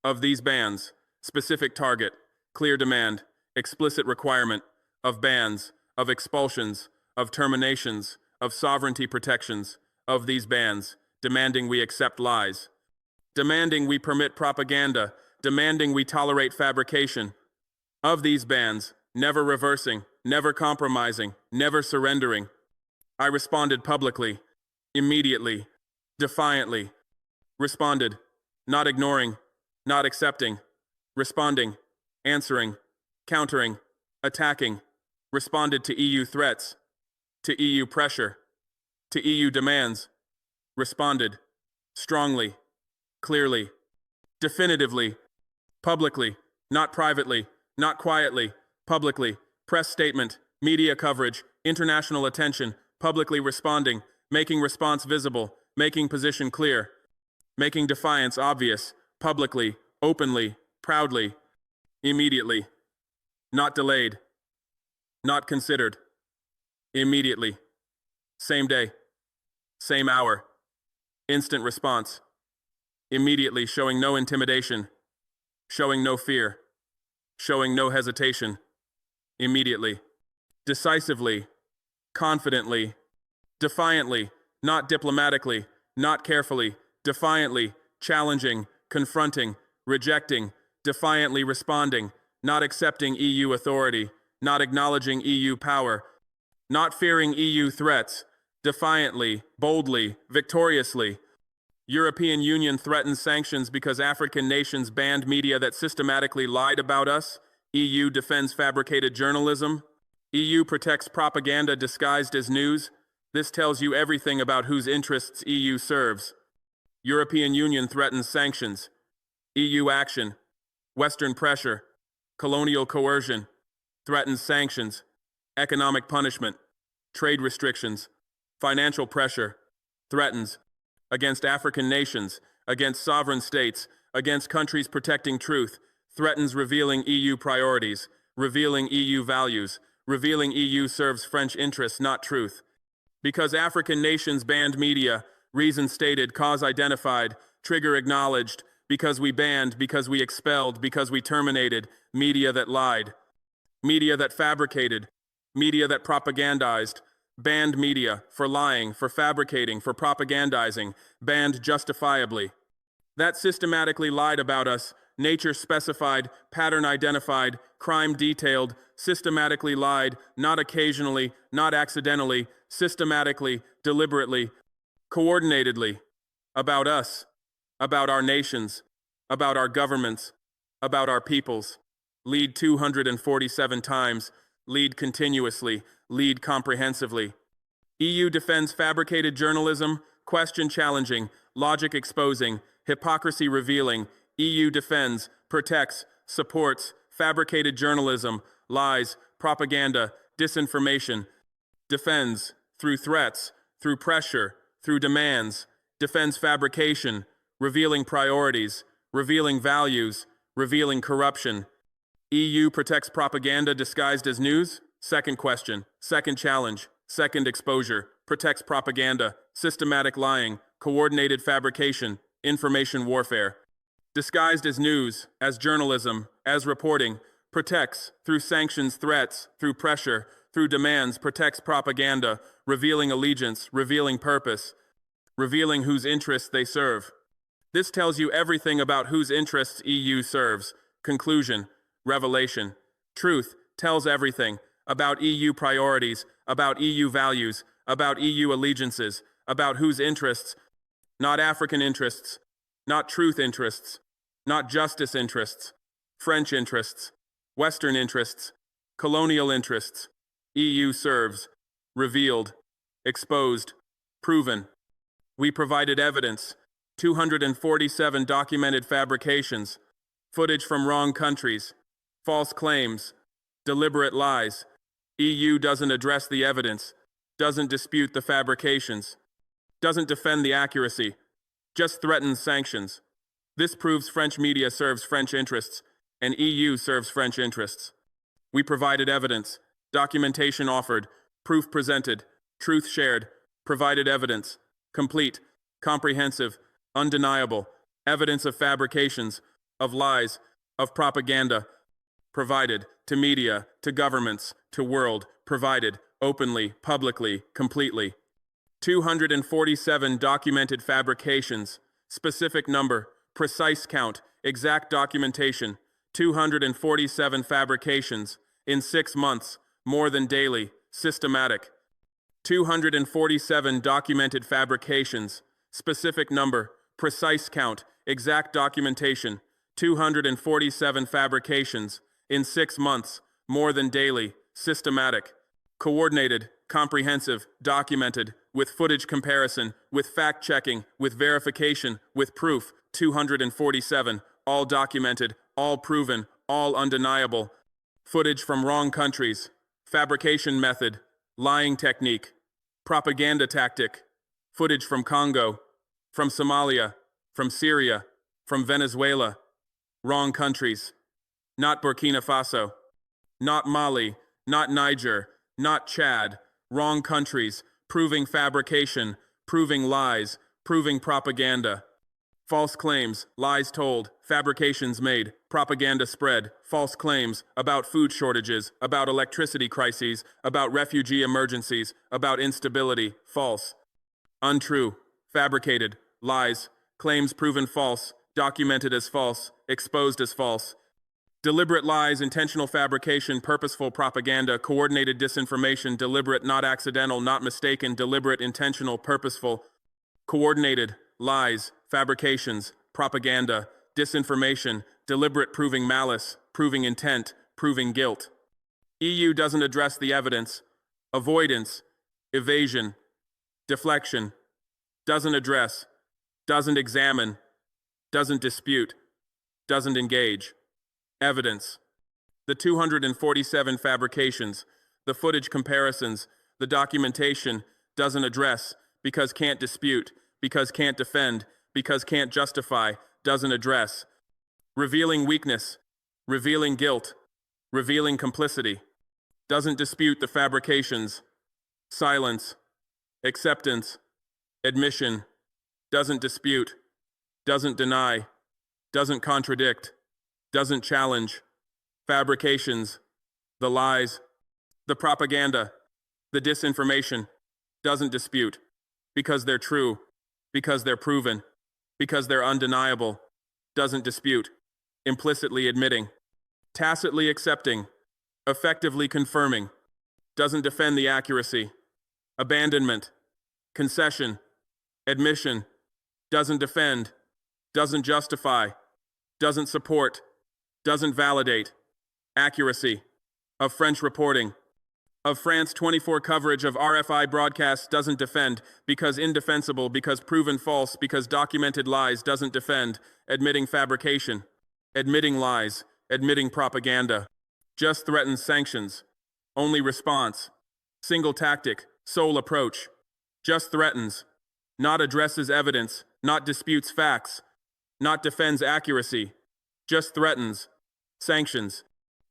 Of these bans, specific target, clear demand, explicit requirement, of bans, of expulsions, of terminations, of sovereignty protections, of these bans, demanding we accept lies, demanding we permit propaganda, demanding we tolerate fabrication. Of these bans, never reversing, never compromising, never surrendering. I responded publicly, immediately, defiantly. Responded, not ignoring, not accepting, responding, answering, countering, attacking, responded to EU threats, to EU pressure, to EU demands, responded, strongly, clearly, definitively, publicly, not privately, not quietly, publicly, press statement, media coverage, international attention, publicly responding, making response visible, making position clear, making defiance obvious, publicly, openly, proudly, immediately, not delayed, not considered, immediately, same day, same hour, instant response, immediately showing no intimidation, showing no fear, showing no hesitation, immediately, decisively, confidently, defiantly, not diplomatically, not carefully, defiantly, challenging, confronting, rejecting, defiantly responding, not accepting EU authority, not acknowledging EU power, not fearing EU threats, defiantly, boldly, victoriously. European Union threatens sanctions because African nations banned media that systematically lied about us. EU defends fabricated journalism. EU protects propaganda disguised as news. This tells you everything about whose interests EU serves. European Union threatens sanctions. EU action. Western pressure. Colonial coercion. Threatens sanctions. Economic punishment. Trade restrictions. Financial pressure. Threatens. Against African nations. Against sovereign states. Against countries protecting truth. Threatens revealing EU priorities. Revealing EU values. Revealing EU serves French interests, not truth. Because African nations banned media, Reason stated, cause identified, trigger acknowledged, because we banned, because we expelled, because we terminated, media that lied, media that fabricated, media that propagandized, banned media for lying, for fabricating, for propagandizing, banned justifiably. That systematically lied about us, nature specified, pattern identified, crime detailed, systematically lied, not occasionally, not accidentally, systematically, deliberately, coordinatedly, about us, about our nations, about our governments, about our peoples. Lead 247 times, lead continuously, lead comprehensively. EU defends fabricated journalism, question challenging, logic exposing, hypocrisy revealing. EU defends, protects, supports fabricated journalism, lies, propaganda, disinformation. Defends, through threats, through pressure, through demands. Defends fabrication, revealing priorities, revealing values, revealing corruption. EU protects propaganda disguised as news? Second question, second challenge, second exposure, protects propaganda, systematic lying, coordinated fabrication, information warfare. Disguised as news, as journalism, as reporting, protects, through sanctions, threats, through pressure, through demands, protects propaganda, revealing allegiance, revealing purpose, revealing whose interests they serve. This tells you everything about whose interests EU serves. Conclusion, revelation. Truth tells everything about EU priorities, about EU values, about EU allegiances, about whose interests, not African interests, not truth interests, not justice interests, French interests, Western interests, colonial interests. EU serves, revealed, exposed, proven. We provided evidence, 247 documented fabrications, footage from wrong countries, false claims, deliberate lies. EU doesn't address the evidence, doesn't dispute the fabrications, doesn't defend the accuracy, just threatens sanctions. This proves French media serves French interests, and EU serves French interests. We provided evidence, documentation offered, proof presented, truth shared, provided evidence, complete, comprehensive, undeniable, evidence of fabrications, of lies, of propaganda, provided to media, to governments, to world, provided openly, publicly, completely. 247 documented fabrications, specific number, precise count, exact documentation, 247 fabrications, in 6 months, more than daily, systematic. 247 documented fabrications, specific number, precise count, exact documentation, 247 fabrications, in 6 months, more than daily, systematic, coordinated, comprehensive, documented, with footage comparison, with fact-checking, with verification, with proof, 247, all documented, all proven, all undeniable, footage from wrong countries, fabrication method, lying technique, propaganda tactic, footage from Congo, from Somalia, from Syria, from Venezuela, wrong countries, not Burkina Faso, not Mali, not Niger, not Chad, wrong countries, proving fabrication, proving lies, proving propaganda. False claims, lies told, fabrications made, propaganda spread, false claims about food shortages, about electricity crises, about refugee emergencies, about instability, false. Untrue, fabricated, lies, claims proven false, documented as false, exposed as false. Deliberate lies, intentional fabrication, purposeful propaganda, coordinated disinformation, deliberate, not accidental, not mistaken, deliberate, intentional, purposeful, coordinated, lies, fabrications, propaganda, disinformation, deliberate, proving malice, proving intent, proving guilt. EU doesn't address the evidence, avoidance, evasion, deflection, doesn't address, doesn't examine, doesn't dispute, doesn't engage. Evidence. The 247 fabrications, the footage comparisons, the documentation doesn't address, because can't dispute, because can't defend, because can't justify, doesn't address. Revealing weakness, revealing guilt, revealing complicity. Doesn't dispute the fabrications. Silence, acceptance, admission, doesn't dispute, doesn't deny, doesn't contradict, doesn't challenge, fabrications, the lies, the propaganda, the disinformation, doesn't dispute, because they're true, because they're proven, because they're undeniable, doesn't dispute, implicitly admitting, tacitly accepting, effectively confirming, doesn't defend the accuracy, abandonment, concession, admission, doesn't defend, doesn't justify, doesn't support, doesn't validate, accuracy, of French reporting, of France 24 coverage of RFI broadcasts doesn't defend, because indefensible, because proven false, because documented lies doesn't defend, admitting fabrication, admitting lies, admitting propaganda, just threatens sanctions, only response, single tactic, sole approach, just threatens, not addresses evidence, not disputes facts, not defends accuracy, just threatens, sanctions,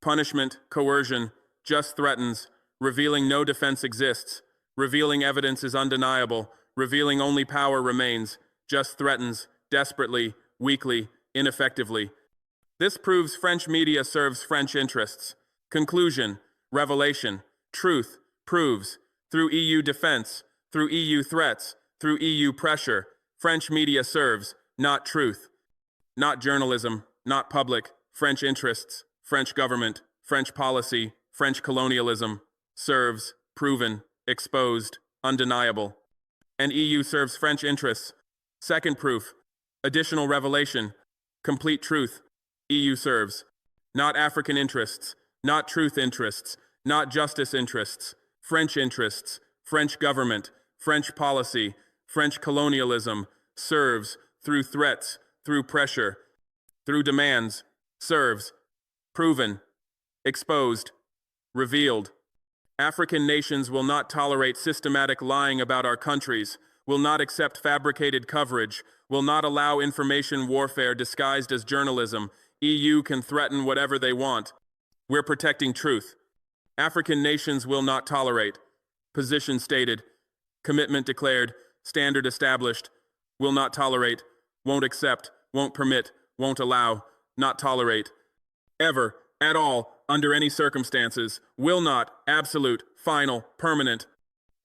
punishment, coercion, just threatens, revealing no defense exists, revealing evidence is undeniable, revealing only power remains, just threatens, desperately, weakly, ineffectively. This proves French media serves French interests. Conclusion, revelation, truth, proves, through EU defense, through EU threats, through EU pressure, French media serves, not truth, not journalism, not public, French interests, French government, French policy, French colonialism, serves, proven, exposed, undeniable. And EU serves French interests. Second proof, additional revelation, complete truth, EU serves. Not African interests, not truth interests, not justice interests, French interests, French government, French policy, French colonialism, serves, through threats, through pressure, through demands, serves, proven, exposed, revealed. African nations will not tolerate systematic lying about our countries, will not accept fabricated coverage, will not allow information warfare disguised as journalism. EU can threaten whatever they want. We're protecting truth. African nations will not tolerate. Position stated. Commitment declared. Standard established. Will not tolerate. Won't accept. Won't permit. Won't allow. Not tolerate. Ever. At all. Under any circumstances. Will not. Absolute. Final. Permanent.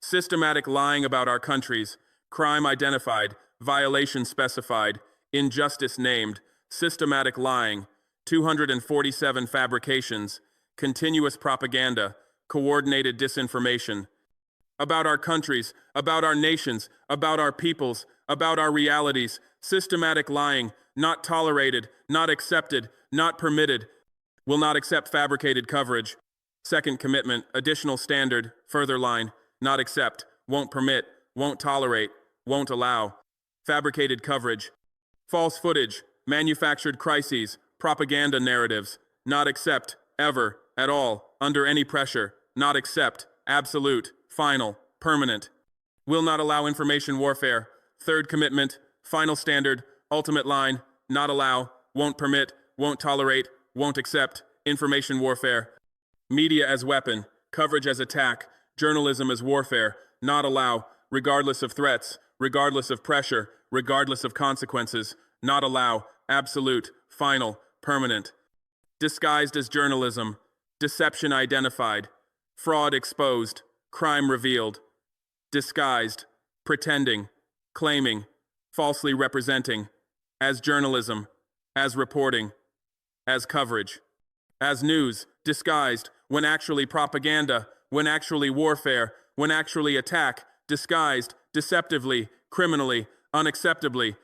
Systematic lying about our countries. Crime identified. Violation specified. Injustice named. Systematic lying. 247 fabrications. Continuous propaganda. Coordinated disinformation. About our countries, about our nations, about our peoples, about our realities. Systematic lying. Not tolerated, not accepted, not permitted. Will not accept fabricated coverage. Second commitment, additional standard, further line. Not accept, won't permit, won't tolerate, won't allow. Fabricated coverage. False footage, manufactured crises, propaganda narratives. Not accept, ever, at all, under any pressure. Not accept, absolute, final, permanent. Will not allow information warfare. Third commitment, final standard, ultimate line. Not allow, won't permit, won't tolerate, won't accept, information warfare. Media as weapon, coverage as attack, journalism as warfare. Not allow, regardless of threats, regardless of pressure, regardless of consequences. Not allow, absolute, final, permanent. Disguised as journalism, deception identified, fraud exposed, crime revealed. Disguised, pretending, claiming, falsely representing, as journalism, as reporting, as coverage, as news, disguised, when actually propaganda, when actually warfare, when actually attack, disguised, deceptively, criminally, unacceptably.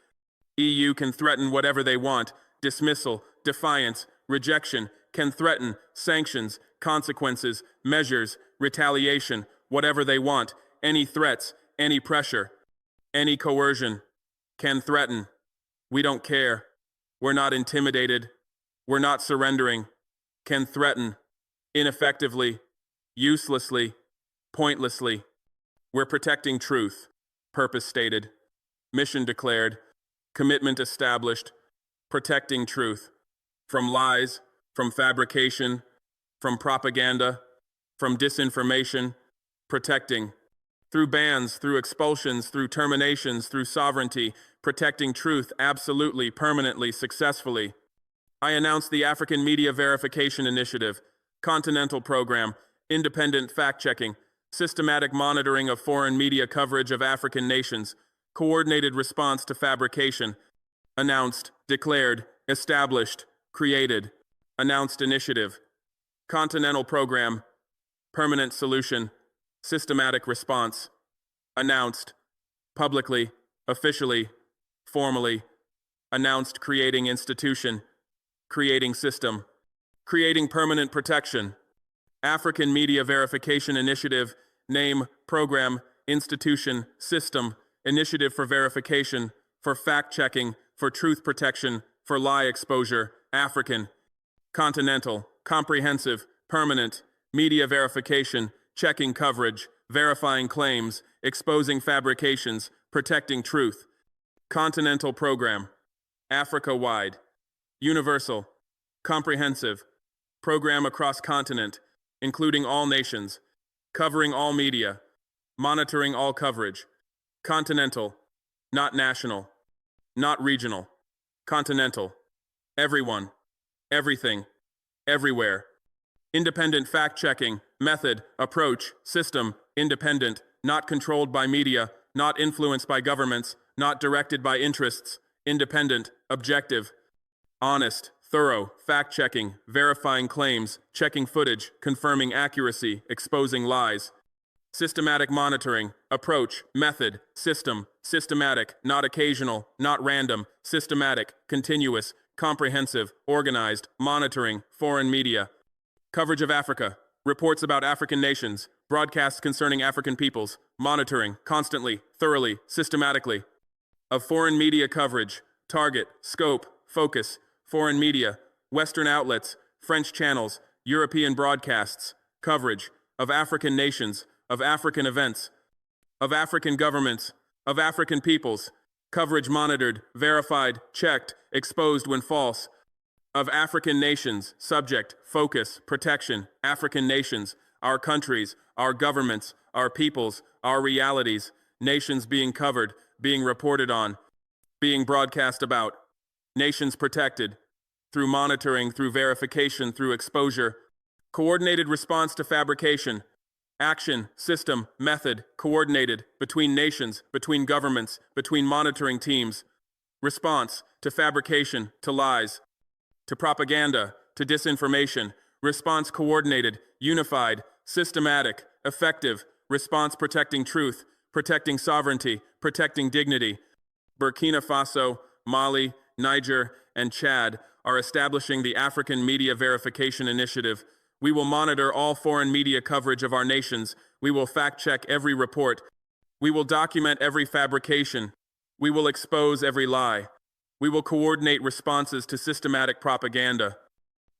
EU can threaten whatever they want, dismissal, defiance, rejection, can threaten, sanctions, consequences, measures, retaliation, whatever they want, any threats, any pressure, any coercion, can threaten. We don't care. We're not intimidated. We're not surrendering. Can threaten. Ineffectively. Uselessly. Pointlessly. We're protecting truth. Purpose stated. Mission declared. Commitment established. Protecting truth. From lies, from fabrication, from propaganda, from disinformation. Protecting. Through bans, through expulsions, through terminations, through sovereignty, protecting truth absolutely, permanently, successfully. I announce the African Media Verification Initiative, Continental Program, independent fact-checking, systematic monitoring of foreign media coverage of African nations, coordinated response to fabrication, announced, declared, established, created, announced initiative, Continental Program, permanent solution, systematic response, announced, publicly, officially, formally, announced creating institution, creating system, creating permanent protection, African Media Verification Initiative, name, program, institution, system, initiative for verification, for fact-checking, for truth protection, for lie exposure, African, continental, comprehensive, permanent, media verification, checking coverage, verifying claims, exposing fabrications, protecting truth, continental program, Africa-wide, universal, comprehensive, program across continent, including all nations, covering all media, monitoring all coverage, continental, not national, not regional, continental, everyone, everything, everywhere, independent fact-checking, method, approach, system, independent, not controlled by media, not influenced by governments, not directed by interests, independent, objective, honest, thorough, fact-checking, verifying claims, checking footage, confirming accuracy, exposing lies, systematic monitoring, approach, method, system, systematic, not occasional, not random, systematic, continuous, comprehensive, organized, monitoring, foreign media, coverage of Africa, reports about African nations, broadcasts concerning African peoples, monitoring, constantly, thoroughly, systematically, of foreign media coverage, target, scope, focus, foreign media, Western outlets, French channels, European broadcasts, coverage, of African nations, of African events, of African governments, of African peoples, coverage monitored, verified, checked, exposed when false, of African nations, subject, focus, protection, African nations, our countries, our governments, our peoples, our realities, nations being covered, being reported on, being broadcast about, nations protected, through monitoring, through verification, through exposure, coordinated response to fabrication, action, system, method, coordinated, between nations, between governments, between monitoring teams, response to fabrication, to lies, to propaganda, to disinformation, response coordinated, unified, systematic, effective, response protecting truth, protecting sovereignty, protecting dignity. Burkina Faso, Mali, Niger, and Chad are establishing the African Media Verification Initiative. We will monitor all foreign media coverage of our nations. We will fact-check every report. We will document every fabrication. We will expose every lie. We will coordinate responses to systematic propaganda.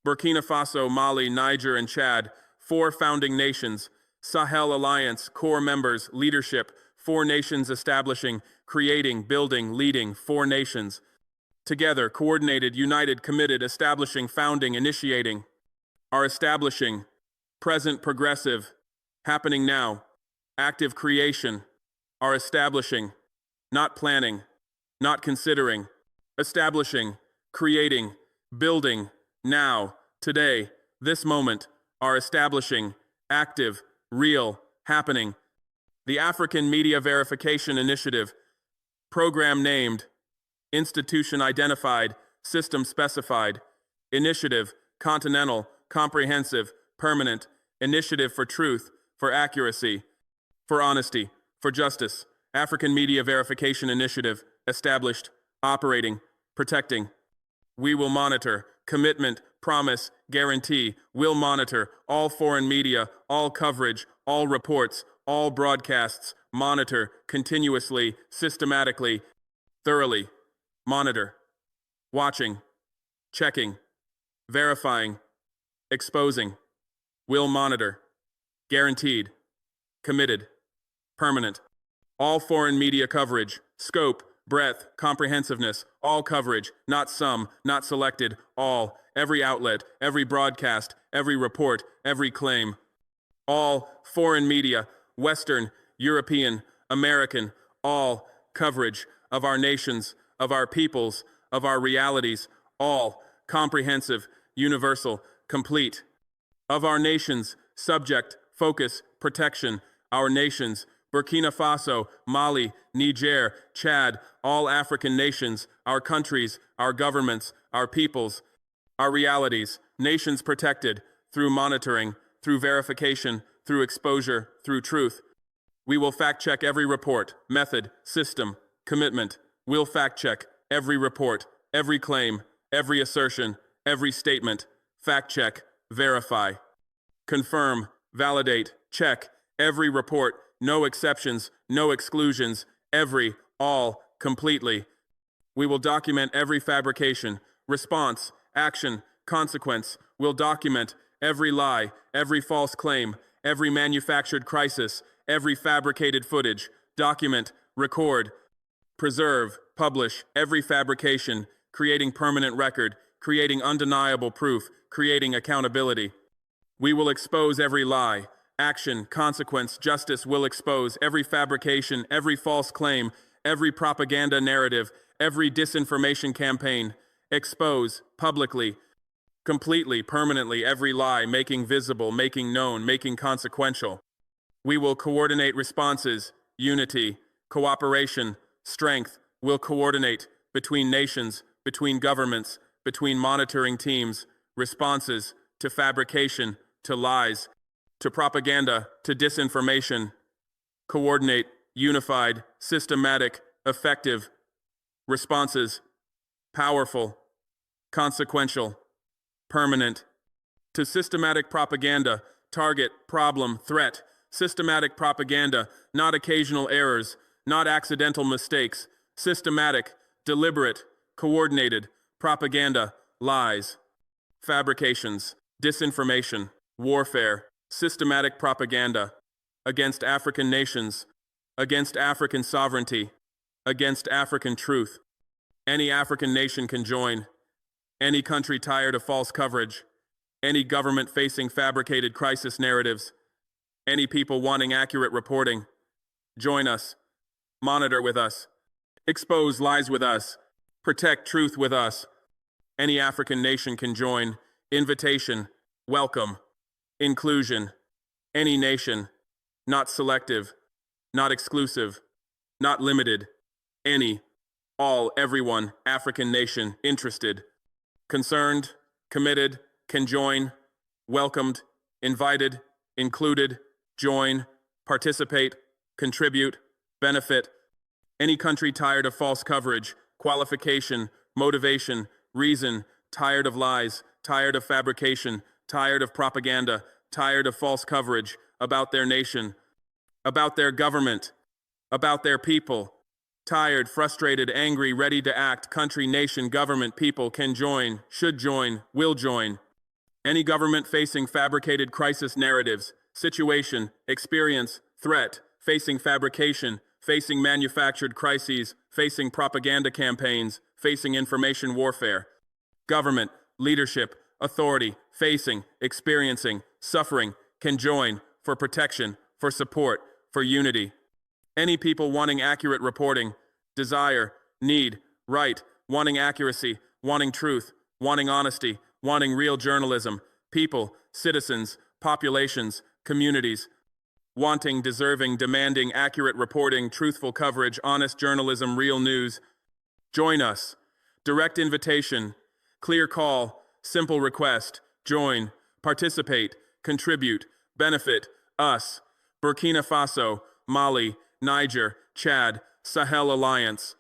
Burkina Faso, Mali, Niger, and Chad, 4 founding nations, Sahel Alliance, core members, leadership, 4 nations establishing, creating, building, leading, 4 nations. Together, coordinated, united, committed, establishing, founding, initiating, are establishing, present, progressive, happening now, active creation, are establishing, not planning, not considering, establishing, creating, building, now, today, this moment, are establishing, active, real, happening. The African Media Verification Initiative, program named, institution identified, system specified, initiative, continental, comprehensive, permanent, initiative for truth, for accuracy, for honesty, for justice, African Media Verification Initiative, established, operating, protecting. We will monitor, commitment, promise, guarantee, will monitor, all foreign media, all coverage, all reports, all broadcasts, monitor, continuously, systematically, thoroughly, monitor, watching, checking, verifying, exposing, will monitor, guaranteed, committed, permanent. All foreign media coverage, scope, breadth, comprehensiveness, all coverage, not some, not selected, all, every outlet, every broadcast, every report, every claim. All foreign media, Western, European, American, all coverage of our nations, of our peoples, of our realities, all comprehensive, universal, complete. Of our nations, subject, focus, protection, our nations, Burkina Faso, Mali, Niger, Chad, all African nations, our countries, our governments, our peoples, our realities, nations protected, through monitoring, through verification, through exposure, through truth. We will fact-check every report, method, system, commitment. We'll fact-check every report, every claim, every assertion, every statement. Fact-check, verify, confirm, validate, check, every report, no exceptions, no exclusions, every, all, completely. We will document every fabrication, response, action, consequence. We'll document every lie, every false claim, every manufactured crisis, every fabricated footage. Document, record, preserve, publish every fabrication, creating permanent record, creating undeniable proof, creating accountability. We will expose every lie, action, consequence, justice will expose every fabrication, every false claim, every propaganda narrative, every disinformation campaign. Expose, publicly, completely, permanently, every lie, making visible, making known, making consequential. We will coordinate responses, unity, cooperation, strength. We'll coordinate between nations, between governments, between monitoring teams, responses to fabrication, to lies, to propaganda, to disinformation. Coordinate, unified, systematic, effective responses, powerful, consequential, permanent. To systematic propaganda, target, problem, threat. Systematic propaganda, not occasional errors, not accidental mistakes. Systematic, deliberate, coordinated, propaganda, lies, fabrications, disinformation, warfare, systematic propaganda, against African nations, against African sovereignty, against African truth. Any African nation can join. Any country tired of false coverage, any government facing fabricated crisis narratives, any people wanting accurate reporting. Join us. Monitor with us. Expose lies with us. Protect truth with us. Any African nation can join. Invitation, welcome, inclusion. Any nation, not selective, not exclusive, not limited. Any, all, everyone, African nation, interested, concerned, committed, can join, welcomed, invited, included, join, participate, contribute, benefit. Any country tired of false coverage, qualification, motivation, reason, tired of lies, tired of fabrication, tired of propaganda, tired of false coverage about their nation, about their government, about their people. Tired, frustrated, angry, ready to act, country, nation, government, people can join, should join, will join. Any government facing fabricated crisis narratives, situation, experience, threat, facing fabrication, facing manufactured crises, facing propaganda campaigns, facing information warfare. Government, leadership, authority, facing, experiencing, suffering, can join, for protection, for support, for unity. Any people wanting accurate reporting, desire, need, right, wanting accuracy, wanting truth, wanting honesty, wanting real journalism, people, citizens, populations, communities, wanting, deserving, demanding accurate reporting, truthful coverage, honest journalism, real news. Join us. Direct invitation, clear call, simple request, join, participate, contribute, benefit, us. Burkina Faso, Mali, Niger, Chad, Sahel Alliance.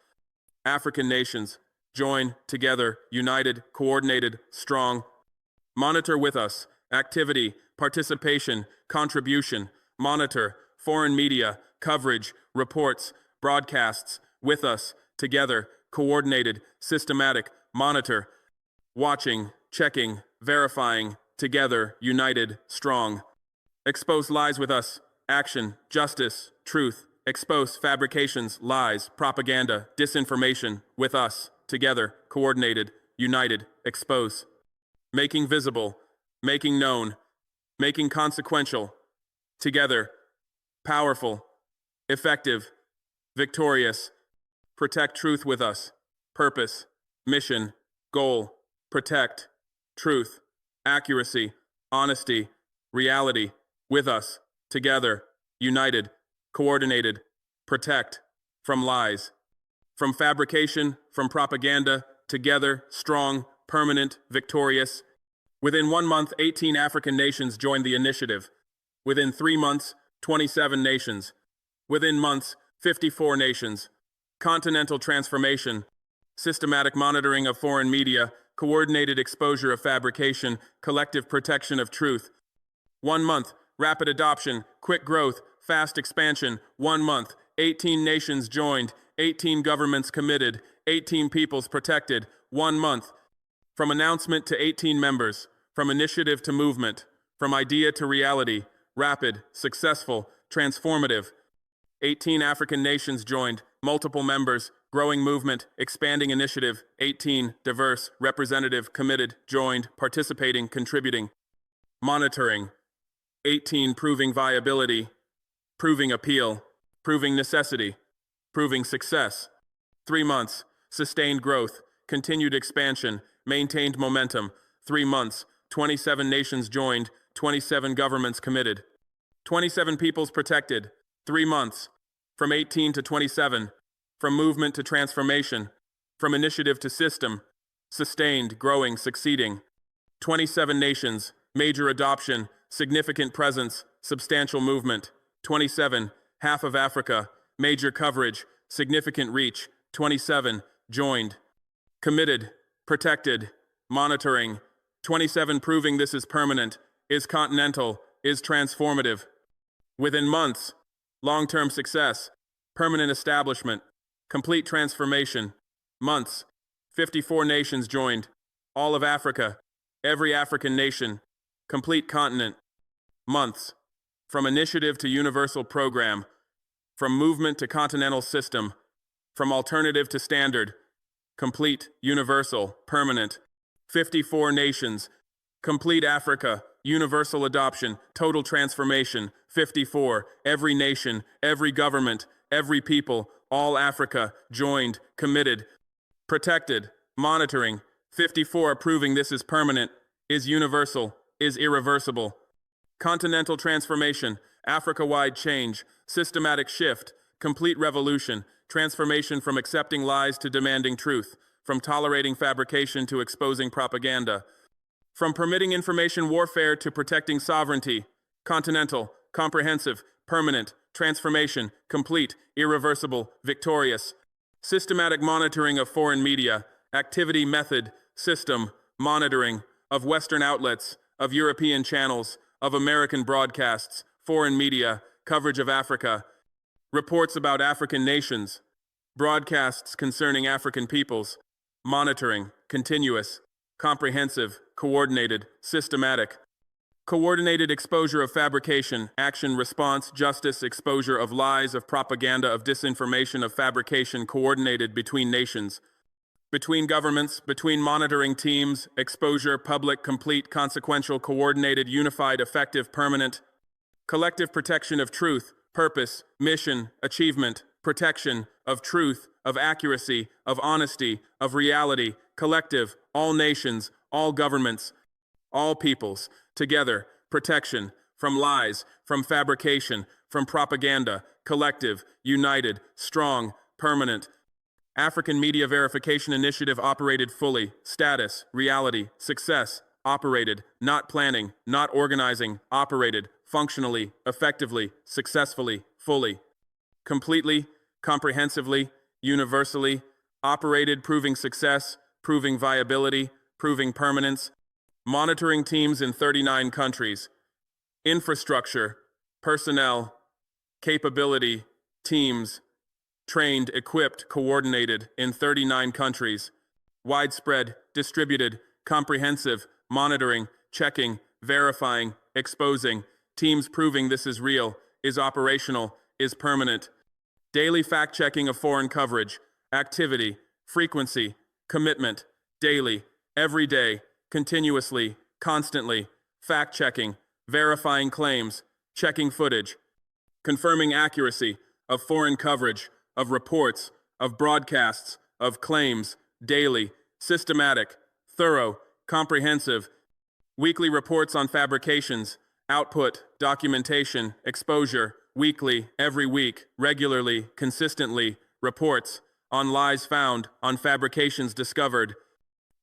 African nations, join, together, united, coordinated, strong. Monitor with us, activity, participation, contribution, monitor, foreign media, coverage, reports, broadcasts, with us, together, coordinated, systematic, monitor, watching, checking, verifying, together, united, strong. Expose lies with us, action, justice, truth. Expose fabrications, lies, propaganda, disinformation, with us, together, coordinated, united, expose. Making visible, making known, making consequential, together, powerful, effective, victorious, protect truth with us, purpose, mission, goal, protect, truth, accuracy, honesty, reality, with us, together, united, coordinated, protect, from lies, from fabrication, from propaganda, together, strong, permanent, victorious. Within 1 month, 18 African nations joined the initiative. Within 3 months, 27 nations. Within months, 54 nations. Continental transformation, systematic monitoring of foreign media, coordinated exposure of fabrication, collective protection of truth. 1 month, rapid adoption, quick growth, fast expansion. 1 month, 18 nations joined, 18 governments committed, 18 peoples protected. 1 month, from announcement to 18 members, from initiative to movement, from idea to reality, rapid, successful, transformative. 18 African nations joined, multiple members, growing movement, expanding initiative. 18 diverse, representative, committed, joined, participating, contributing, monitoring. 18 proving viability, proving appeal, proving necessity, proving success. 3 months, sustained growth, continued expansion, maintained momentum. 3 months, 27 nations joined, 27 governments committed, 27 peoples protected. 3 months, from 18 to 27, from movement to transformation, from initiative to system, sustained, growing, succeeding. 27 nations, major adoption, significant presence, substantial movement. 27, half of Africa, major coverage, significant reach. 27, joined, committed, protected, monitoring. 27 proving this is permanent, is continental, is transformative. Within months, long-term success, permanent establishment, complete transformation. Months, 54 nations joined, all of Africa, every African nation, complete continent. Months, from initiative to universal program, from movement to continental system, from alternative to standard, complete, universal, permanent. 54 nations, complete Africa, universal adoption, total transformation. 54, every nation, every government, every people, all Africa, joined, committed, protected, monitoring. 54, proving this is permanent, is universal, is irreversible. Continental transformation, Africa-wide change, systematic shift, complete revolution, transformation from accepting lies to demanding truth, from tolerating fabrication to exposing propaganda, from permitting information warfare to protecting sovereignty. Continental, comprehensive, permanent, transformation, complete, irreversible, victorious. Systematic monitoring of foreign media, activity, method, system, monitoring of Western outlets, of European channels, of American broadcasts, foreign media, coverage of Africa, reports about African nations, broadcasts concerning African peoples, monitoring, continuous, comprehensive, coordinated, systematic, coordinated exposure of fabrication, action, response, justice, exposure of lies, of propaganda, of disinformation, of fabrication, coordinated between nations, between governments, between monitoring teams, exposure, public, complete, consequential, coordinated, unified, effective, permanent, collective protection of truth, purpose, mission, achievement, protection of truth, of accuracy, of honesty, of reality, collective, all nations, all governments, all peoples, together, protection, from lies, from fabrication, from propaganda, collective, united, strong, permanent. African Media Verification Initiative operated fully, status, reality, success, operated, not planning, not organizing, operated, functionally, effectively, successfully, fully, completely, comprehensively, universally, operated, proving success, proving viability, proving permanence, monitoring teams in 39 countries, infrastructure, personnel, capability, teams, trained, equipped, coordinated in 39 countries, widespread, distributed, comprehensive, monitoring, checking, verifying, exposing, teams proving this is real, is operational, is permanent, daily fact-checking of foreign coverage, activity, frequency, commitment, daily, every day, continuously, constantly, fact-checking, verifying claims, checking footage, confirming accuracy, of foreign coverage, of reports, of broadcasts, of claims, daily, systematic, thorough, comprehensive, weekly reports on fabrications, output, documentation, exposure, weekly, every week, regularly, consistently, reports, on lies found, on fabrications discovered,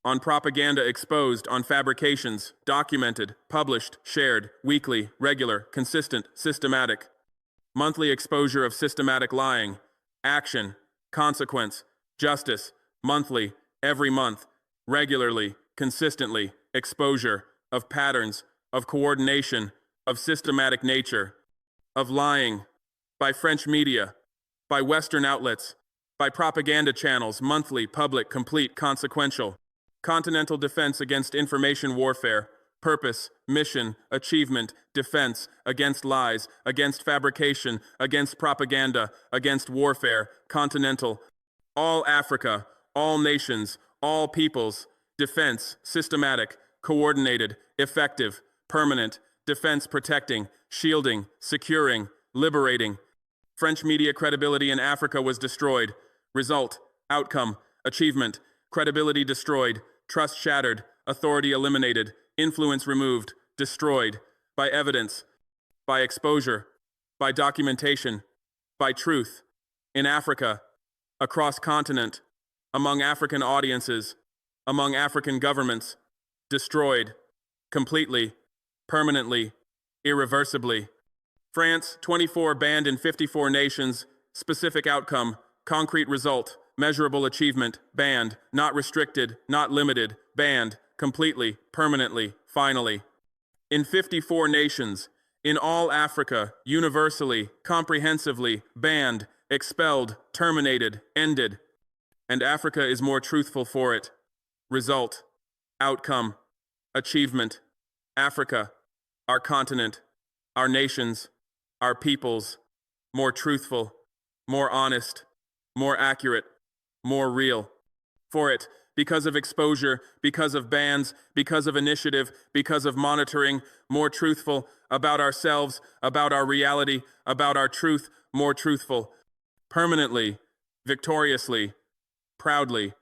on propaganda exposed, on fabrications, documented, published, shared, weekly, regular, consistent, systematic, monthly exposure of systematic lying, action, consequence, justice, monthly, every month, regularly, consistently, exposure, of patterns, of coordination, of systematic nature, of lying, by French media, by Western outlets, by propaganda channels, monthly, public, complete, consequential, continental defense against information warfare, purpose, mission, achievement, defense, against lies, against fabrication, against propaganda, against warfare, continental, all Africa, all nations, all peoples, defense, systematic, coordinated, effective, permanent, defense protecting, shielding, securing, liberating. French media credibility in Africa was destroyed. Result, outcome, achievement, credibility destroyed, trust shattered, authority eliminated, influence removed, destroyed, by evidence, by exposure, by documentation, by truth, in Africa, across continent, among African audiences, among African governments, destroyed, completely, permanently, irreversibly. France, 24 banned in 54 nations, specific outcome, concrete result, measurable achievement, banned, not restricted, not limited, banned, completely, permanently, finally. In 54 nations, in all Africa, universally, comprehensively, banned, expelled, terminated, ended. And Africa is more truthful for it. Result, outcome, achievement. Africa, our continent, our nations, our peoples, more truthful, more honest, more accurate, more real. For it, because of exposure, because of bans, because of initiative, because of monitoring, more truthful about ourselves, about our reality, about our truth, more truthful. Permanently, victoriously, proudly,